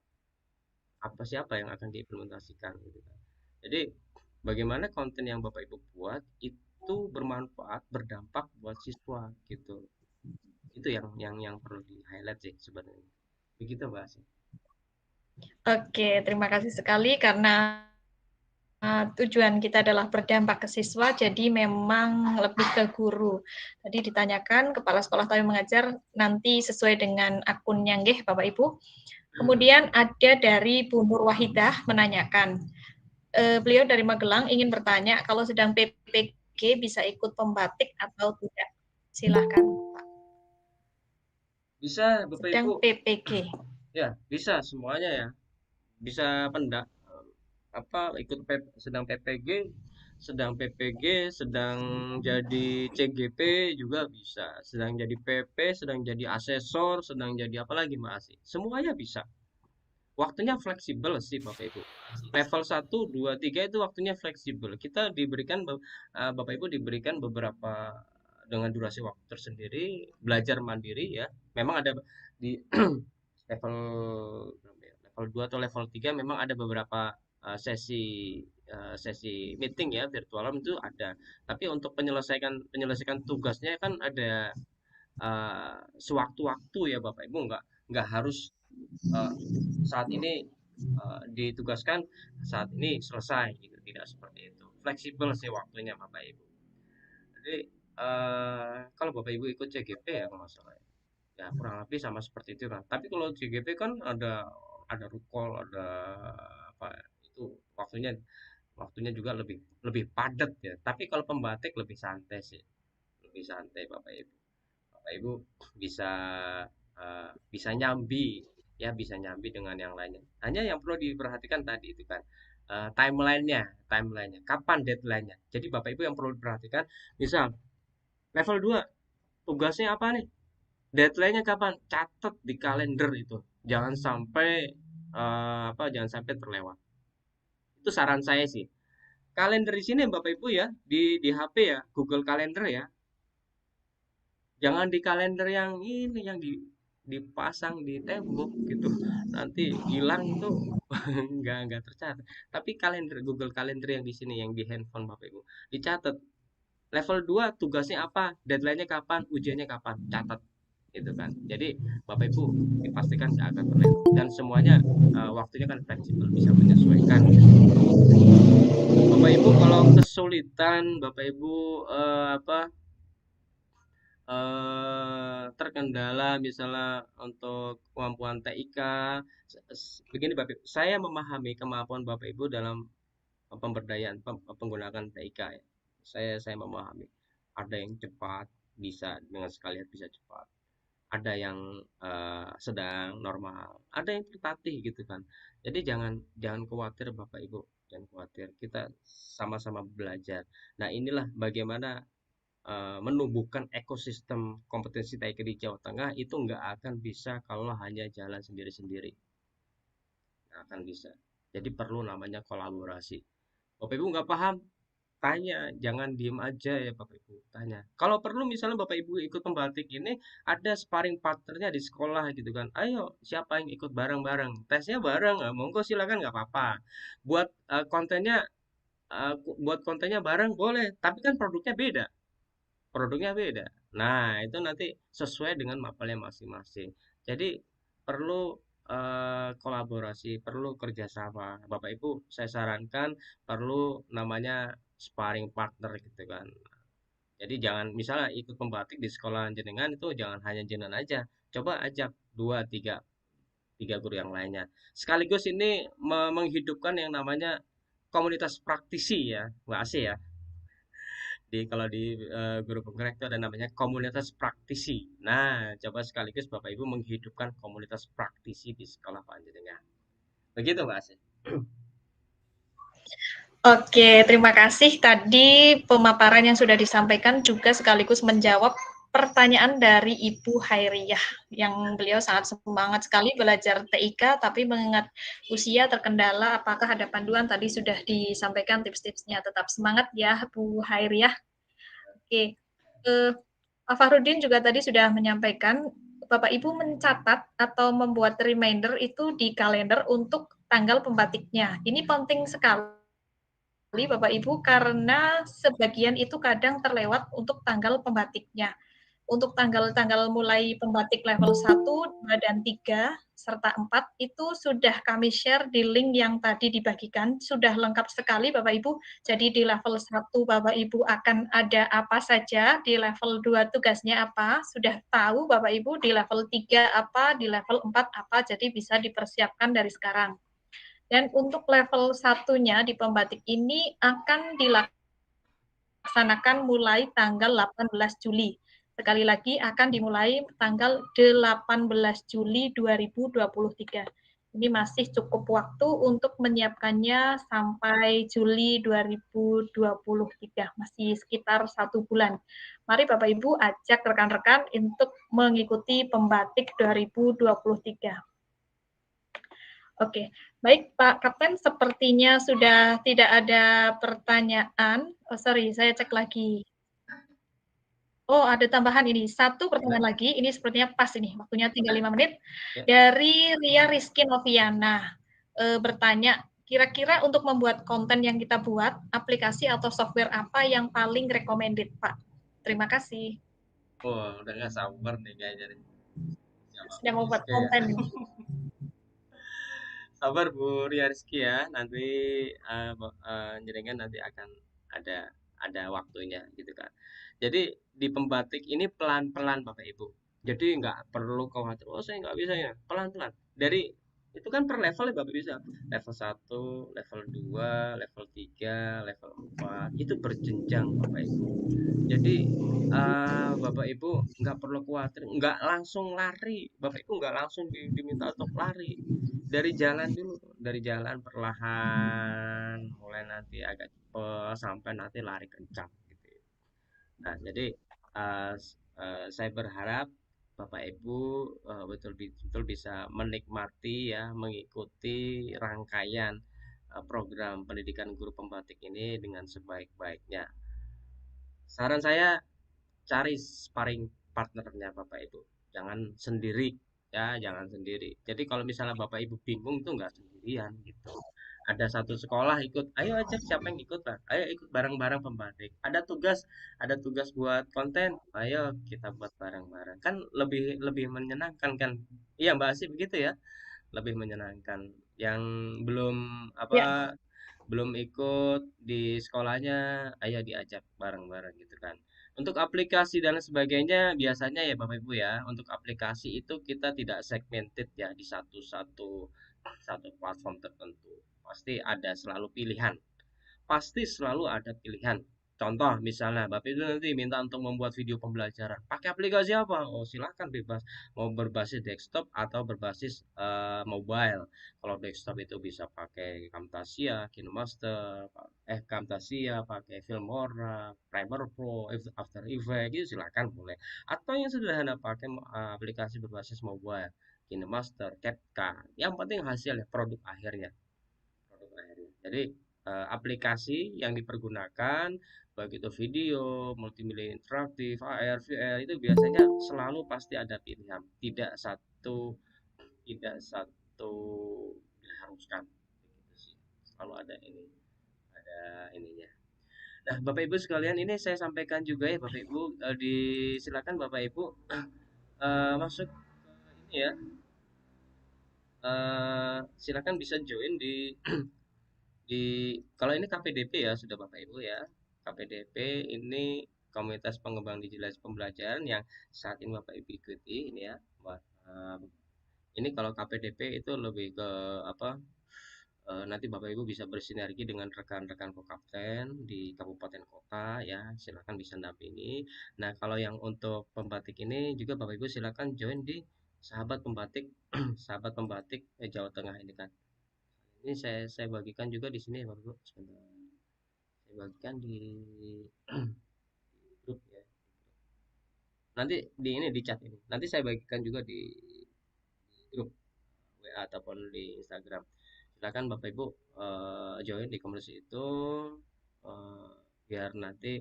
Siapa yang akan diimplementasikan gitu kan? Jadi bagaimana konten yang Bapak Ibu buat itu bermanfaat, berdampak buat siswa gitu. Itu yang perlu di highlight sih sebenarnya. Begitu Mbak Asih. Oke, terima kasih sekali karena tujuan kita adalah berdampak ke siswa, jadi memang lebih ke guru. Tadi ditanyakan kepala sekolah tapi mengajar nanti sesuai dengan akunnya nggih Bapak Ibu. Kemudian ada dari Bu Nur Wahidah menanyakan, beliau dari Magelang ingin bertanya kalau sedang PPG bisa ikut pembatik atau tidak? Silakan Pak. Bisa Bapak Sedang Ibu. PPG. Ya, bisa semuanya ya. Bisa ikut sedang PPG, sedang jadi CGP juga bisa, sedang jadi PP, sedang jadi asesor, sedang jadi apa lagi Mbak Asih. Semuanya bisa. Waktunya fleksibel sih Bapak Ibu. Level 1, 2, 3 itu waktunya fleksibel. Kita diberikan Bapak Ibu diberikan beberapa dengan durasi waktu tersendiri, belajar mandiri ya. Memang ada di level level 2 atau level 3 memang ada beberapa sesi meeting ya virtual itu ada. Tapi untuk penyelesaikan tugasnya kan ada sewaktu-waktu ya Bapak Ibu nggak harus uh, saat ini ditugaskan saat ini selesai gitu, tidak seperti itu, fleksibel sih waktunya Bapak Ibu. Jadi kalau Bapak Ibu ikut CGP ya kalau nggak salah ya kurang lebih sama seperti itu kan. Tapi kalau CGP kan ada rukol, ada apa itu waktunya juga lebih lebih padat ya. Tapi kalau pembatik lebih santai sih, lebih santai Bapak Ibu. Bapak Ibu bisa bisa nyambi ya, bisa nyambi dengan yang lainnya. Hanya yang perlu diperhatikan tadi itu kan timelinenya, kapan deadline-nya. Jadi Bapak Ibu yang perlu diperhatikan, misal level 2 tugasnya apa nih? Deadline-nya kapan? Catat di kalender itu. Jangan sampai jangan sampai terlewat. Itu saran saya sih. Kalender di sini Bapak Ibu ya, di HP ya, Google Calendar ya. Jangan di kalender yang ini yang dipasang di tembok gitu. Nanti hilang itu nggak tercatat. Tapi kalender Google Calendar yang di sini yang di handphone Bapak Ibu dicatat. Level 2 tugasnya apa? Deadline-nya kapan? Ujiannya kapan? Catat gitu kan. Jadi Bapak Ibu dipastikan nggak akan terlewat dan semuanya waktunya kan fleksibel bisa menyesuaikan. Bapak Ibu kalau kesulitan Bapak Ibu terkendala misalnya untuk kemampuan TIK begini Bapak Ibu, saya memahami kemampuan Bapak Ibu dalam pemberdayaan penggunaan TIK ya. Saya memahami ada yang cepat bisa dengan sekalian bisa cepat, ada yang sedang normal, ada yang tertatih gitu kan. Jadi jangan jangan khawatir Bapak Ibu, jangan khawatir. Kita sama-sama belajar. Nah, inilah bagaimana menumbuhkan ekosistem kompetensi TIK di Jawa Tengah itu nggak akan bisa kalau hanya jalan sendiri-sendiri. Nggak akan bisa. Jadi perlu namanya kolaborasi. Bapak Ibu nggak paham, tanya, jangan diem aja ya Bapak Ibu, tanya. Kalau perlu misalnya Bapak Ibu ikut pembatik ini, ada sparring partnernya di sekolah gitu kan. Ayo, siapa yang ikut bareng-bareng? Tesnya bareng, monggo silakan nggak apa-apa. Buat buat kontennya bareng boleh, tapi kan produknya beda. Produknya beda. Nah, itu nanti sesuai dengan mapelnya masing-masing. Jadi perlu kolaborasi, perlu kerjasama. Bapak Ibu, saya sarankan perlu namanya sparring partner gitu kan. Jadi jangan misalnya ikut pembatik di sekolah jenengan itu jangan hanya jenengan aja. Coba ajak dua, tiga, tiga guru yang lainnya. Sekaligus ini menghidupkan yang namanya komunitas praktisi ya, Mbak Asih ya. Kalau di guru penggerak itu ada namanya komunitas praktisi. Nah, coba sekaligus Bapak Ibu menghidupkan komunitas praktisi di sekolah panjenengan. Begitu, Mbak Asih. Oke, terima kasih. Tadi pemaparan yang sudah disampaikan juga sekaligus menjawab pertanyaan dari Ibu Hairiyah yang beliau sangat semangat sekali belajar TIK, tapi mengingat usia terkendala, apakah ada panduan tadi sudah disampaikan tips-tipsnya. Tetap semangat ya, Bu Hairiyah. Oke, Pak Fahrudin juga tadi sudah menyampaikan Bapak Ibu mencatat atau membuat reminder itu di kalender untuk tanggal pembatiknya. Ini penting sekali Bapak Ibu karena sebagian itu kadang terlewat untuk tanggal pembatiknya. Untuk tanggal-tanggal mulai pembatik level 1, 2, dan 3, serta 4 itu sudah kami share di link yang tadi dibagikan. Sudah lengkap sekali Bapak Ibu. Jadi di level 1 Bapak Ibu akan ada apa saja, di level 2 tugasnya apa, sudah tahu Bapak Ibu, di level 3 apa, di level 4 apa, jadi bisa dipersiapkan dari sekarang. Dan untuk level satunya di pembatik ini akan dilaksanakan mulai tanggal 18 Juli. Sekali lagi akan dimulai tanggal 18 Juli 2023. Ini masih cukup waktu untuk menyiapkannya sampai Juli 2023, masih sekitar 1 bulan. Mari Bapak Ibu ajak rekan-rekan untuk mengikuti pembatik 2023. Oke, baik Pak Kapten, sepertinya sudah tidak ada pertanyaan. Oh, sorry, saya cek lagi. Oh, ada tambahan ini. Satu pertanyaan lagi, ini sepertinya pas ini, waktunya tinggal 5 menit. Dari Ria Rizky Noviana, bertanya, kira-kira untuk membuat konten yang kita buat, aplikasi atau software apa yang paling recommended, Pak? Terima kasih. Oh, udah nggak sabar nih kayaknya nih. Sedang membuat konten nih. Sabar Bu Ria Rizky ya, nanti jenengan nanti akan ada waktunya gitu kan. Jadi di pembatik ini pelan-pelan Bapak Ibu. Jadi nggak perlu khawatir, oh saya nggak bisa ya, pelan-pelan. Dari itu kan per level ya Bapak bisa. Level 1, level 2, level 3, level 4, itu berjenjang Bapak Ibu. Jadi Bapak Ibu nggak perlu khawatir, nggak langsung lari. Bapak Ibu nggak langsung diminta untuk lari. Dari jalan dulu, dari jalan perlahan, mulai nanti agak cepet sampai nanti lari kencang gitu. Nah, jadi saya berharap Bapak Ibu betul-betul bisa menikmati ya, mengikuti rangkaian program pendidikan guru pembatik ini dengan sebaik-baiknya. Saran saya cari sparring partnernya Bapak Ibu. Jangan sendiri ya, jangan sendiri. Jadi kalau misalnya Bapak Ibu bingung tuh nggak sendirian gitu. Ada satu sekolah ikut, ayo ajak siapa yang ikut lah. Ayo ikut bareng-bareng pembatik. Ada tugas buat konten. Ayo kita buat bareng-bareng. Kan lebih lebih menyenangkan kan? Iya Mbak Asih begitu ya. Lebih menyenangkan. Yang belum apa Ya. belum ikut di sekolahnya, ayo diajak bareng-bareng gitu kan. Untuk aplikasi dan sebagainya, biasanya ya Bapak Ibu ya, untuk aplikasi itu kita tidak segmented ya di satu platform tertentu. Pasti ada selalu pilihan. Pasti selalu ada pilihan. Contoh misalnya Bapak itu nanti minta untuk membuat video pembelajaran. Pakai aplikasi apa? Oh, silahkan bebas. Mau berbasis desktop atau berbasis mobile. Kalau desktop itu bisa pakai Camtasia, KineMaster, Camtasia, pakai Filmora, Premiere Pro, After Effects, itu silahkan boleh. Atau yang sederhana pakai aplikasi berbasis mobile, KineMaster, CapCut. Yang penting hasilnya, produk akhirnya. Jadi aplikasi yang dipergunakan baik itu video, multimedia interaktif, AR, VR itu biasanya selalu pasti ada pilihan, tidak satu diharuskan begitu sih. Selalu ada ininya. Nah, Bapak Ibu sekalian, ini saya sampaikan juga ya Bapak Ibu, silakan Bapak Ibu masuk ke ini ya. Silakan bisa join di kalau ini KPDP ya sudah Bapak Ibu ya. KPDP ini Komunitas Pengembang Digitalisasi Pembelajaran yang saat ini Bapak Ibu ikuti ini ya. Ini kalau KPDP itu lebih ke apa? Nanti Bapak Ibu bisa bersinergi dengan rekan-rekan Kokapten di kabupaten kota ya, silakan bisa dampingi. Nah, kalau yang untuk pembatik ini juga Bapak Ibu silakan join di Sahabat Pembatik Sahabat Pembatik Jawa Tengah ini kan. Ini saya bagikan juga di sini ya Bapak Ibu. Sebentar. Saya bagikan di grup ya. Nanti di ini di chat ini. Nanti saya bagikan juga di grup WA ataupun di Instagram. Silakan Bapak Ibu join di komunitas itu eh, biar nanti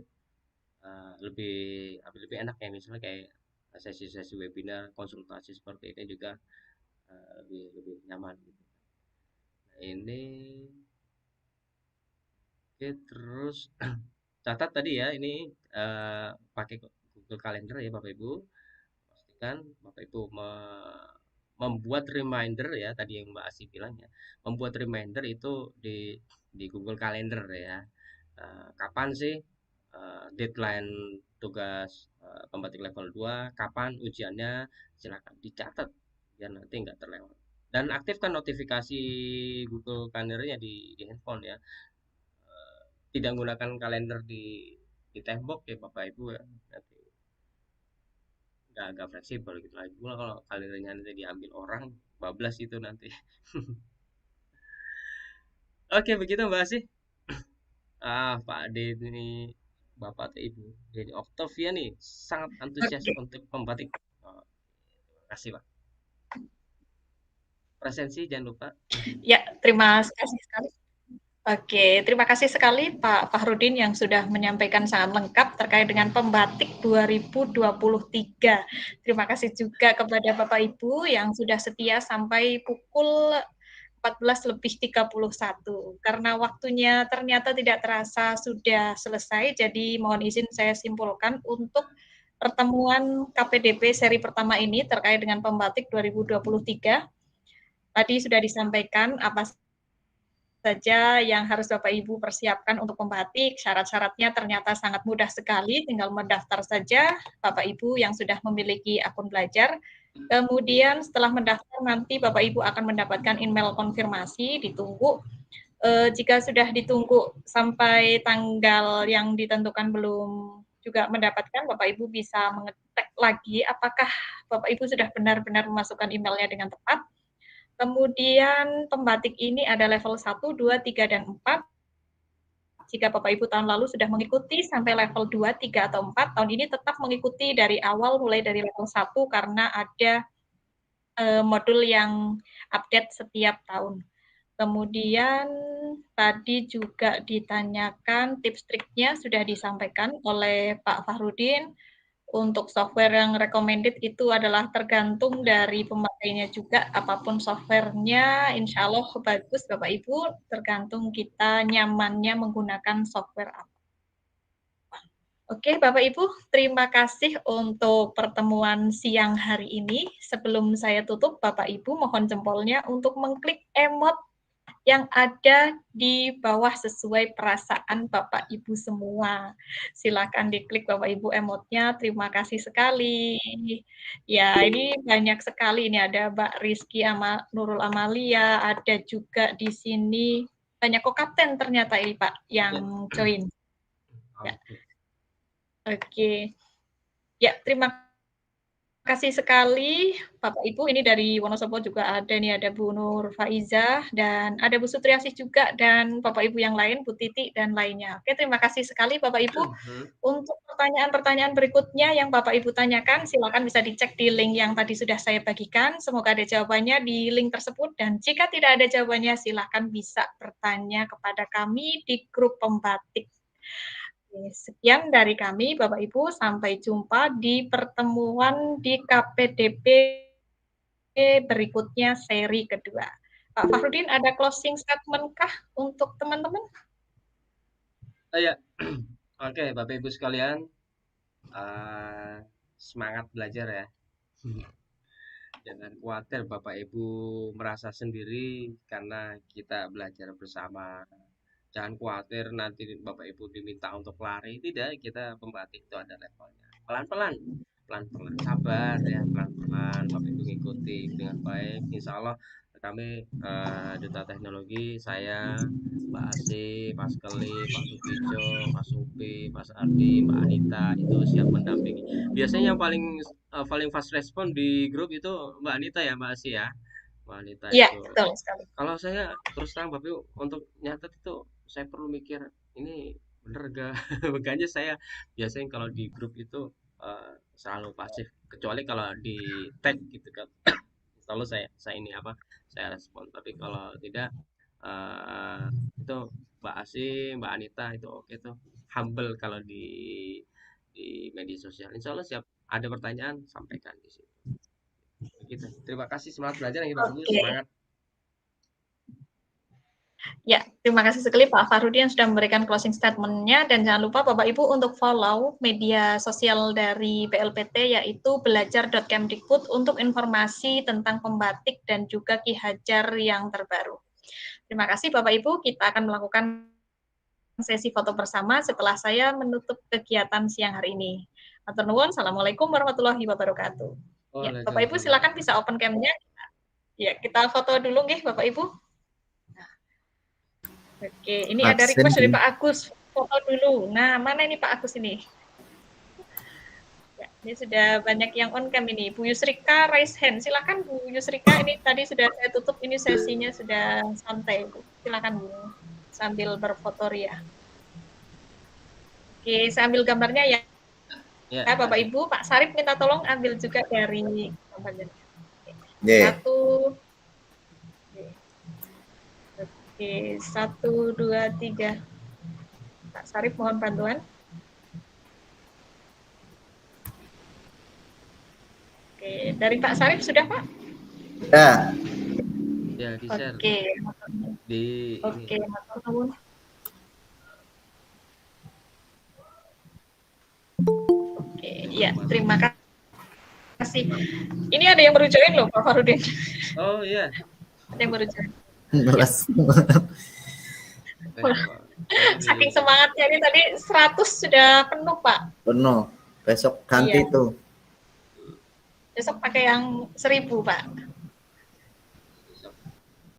lebih lebih enak ya, misalnya kayak sesi-sesi webinar konsultasi seperti ini juga lebih lebih nyaman gitu. Nah, ini oke, terus catat tadi ya ini pakai Google Calendar ya Bapak Ibu. Pastikan Bapak Ibu membuat reminder ya, tadi yang Mbak Asih bilang ya, membuat reminder itu di Google Calendar ya. Kapan sih deadline tugas pembatik level 2, kapan ujiannya, silakan dicatat biar nanti nggak terlewat. Dan aktifkan notifikasi Google Calendar-nya di handphone ya. Tidak menggunakan kalender di tembok ya Bapak Ibu ya. Nanti agak fleksibel gitu lagi pula kalau kalendernya nanti diambil orang, bablas itu nanti. Oke begitu Mbak sih. Pak Ade ini Bapak atau Ibu jadi Octavia nih sangat antusias Oke. untuk pembatik. Terima kasih Pak. Presensi jangan lupa. Ya, terima kasih sekali. Oke, terima kasih sekali Pak Fahrudin yang sudah menyampaikan sangat lengkap terkait dengan pembatik 2023. Terima kasih juga kepada Bapak Ibu yang sudah setia sampai pukul 14:31. Karena waktunya ternyata tidak terasa sudah selesai, jadi mohon izin saya simpulkan untuk pertemuan KPDP seri pertama ini terkait dengan pembatik 2023. Tadi sudah disampaikan apa saja yang harus Bapak Ibu persiapkan untuk pembatik. Syarat-syaratnya ternyata sangat mudah sekali, tinggal mendaftar saja Bapak Ibu yang sudah memiliki akun belajar. Kemudian setelah mendaftar nanti Bapak Ibu akan mendapatkan email konfirmasi, ditunggu. Jika sudah ditunggu sampai tanggal yang ditentukan belum juga mendapatkan, Bapak Ibu bisa mengecek lagi apakah Bapak Ibu sudah benar-benar memasukkan emailnya dengan tepat. Kemudian pembatik ini ada level 1, 2, 3, dan 4. Jika Bapak Ibu tahun lalu sudah mengikuti sampai level 2, 3, atau 4, tahun ini tetap mengikuti dari awal mulai dari level 1 karena ada modul yang update setiap tahun. Kemudian tadi juga ditanyakan tips triknya sudah disampaikan oleh Pak Fahrudin. Untuk software yang recommended itu adalah tergantung dari pemakainya juga, apapun softwarenya insya Allah bagus Bapak Ibu, tergantung kita nyamannya menggunakan software apa. Oke Bapak Ibu, terima kasih untuk pertemuan siang hari ini. Sebelum saya tutup, Bapak Ibu mohon jempolnya untuk mengklik emot yang ada di bawah sesuai perasaan Bapak Ibu semua. Silakan diklik Bapak Ibu emotnya. Terima kasih sekali. Ya, ini banyak sekali. Ini ada Mbak Rizky Nurul Amalia, ada juga di sini banyak Kokapten ternyata ini Pak yang join. Ya. Oke. Ya, terima kasih sekali Bapak Ibu. Ini dari Wonosobo juga ada nih, ada Bu Nur Faizah dan ada Bu Sutriasih juga dan Bapak Ibu yang lain, Bu Titi dan lainnya. Oke, terima kasih sekali Bapak Ibu. Untuk pertanyaan-pertanyaan berikutnya yang Bapak Ibu tanyakan, silakan bisa dicek di link yang tadi sudah saya bagikan. Semoga ada jawabannya di link tersebut dan jika tidak ada jawabannya, silakan bisa bertanya kepada kami di grup pembatik. Sekian dari kami, Bapak Ibu. Sampai jumpa di pertemuan di KPDP berikutnya seri kedua. Pak Fahrudin, ada closing statement kah untuk teman-teman? Ya, oke, Bapak Ibu sekalian, semangat belajar ya. Jangan khawatir Bapak Ibu merasa sendiri karena kita belajar bersama. Jangan khawatir nanti Bapak Ibu diminta untuk lari, tidak, kita pembatik itu ada levelnya. Pelan-pelan, sabar ya, pelan-pelan Bapak Ibu ngikuti dengan baik. Insya Allah kami Duta Teknologi, saya, Mbak Asih, Mas Keli, Pak Sugijo, Mas Upi, Mas Ardi, Mbak Anita itu siap mendampingi. Biasanya yang paling fast respon di grup itu Mbak Anita ya, Mbak Asih ya. Mbak Anita Iya, itu. betul sekali. Kalau saya terus terang Bapak Ibu untuk nyatet itu saya perlu mikir ini bener gak? Makanya saya biasanya kalau di grup itu selalu pasif kecuali kalau di tag gitu kan. Selalu saya ini apa? Saya respon. Tapi kalau tidak itu Mbak Asih, Mbak Anita itu oke tuh. Humble kalau di media sosial. Insya Allah siap ada pertanyaan sampaikan di situ. Begitu. Terima kasih, semangat belajar ya Bapak Ibu, semangat. Ya, terima kasih sekali Pak Fahrudin yang sudah memberikan closing statement-nya dan jangan lupa Bapak Ibu untuk follow media sosial dari BLPT yaitu belajar.kemdikbud untuk informasi tentang pembatik dan juga Ki Hajar yang terbaru. Terima kasih Bapak Ibu, kita akan melakukan sesi foto bersama setelah saya menutup kegiatan siang hari ini. Matur nuwun, Assalamualaikum warahmatullahi wabarakatuh. Ya, Bapak Ibu silakan bisa open cam-nya. Ya, kita foto dulu nggih Bapak Ibu. Oke, ini ada request dari Pak Agus, foto dulu. Nah, mana ini Pak Agus ini? Ya, ini sudah banyak yang on cam ini. Bu Yusrika raise hand. Silakan Bu Yusrika, ini tadi sudah saya tutup, ini sesinya sudah santai Bu. Silakan Bu, sambil berfoto ria. Oke, saya ambil gambarnya ya. Ya, Bapak Ibu, Pak Sarip minta tolong ambil juga dari gambarnya. Satu. Oke, 1, 2, 3. Pak Sarip mohon bantuan. Oke, dari Pak Sarip sudah Pak? Ya. Ya, di share. Oke. Oke, matur nuwun. Oke, ya, terima kasih. Ini ada yang baru join loh Pak Fahrudin. Oh iya. Ada yang baru join. Saking semangatnya ini tadi 100 sudah penuh Pak. Penuh. Besok ganti tuh. Besok pakai yang 1000 Pak.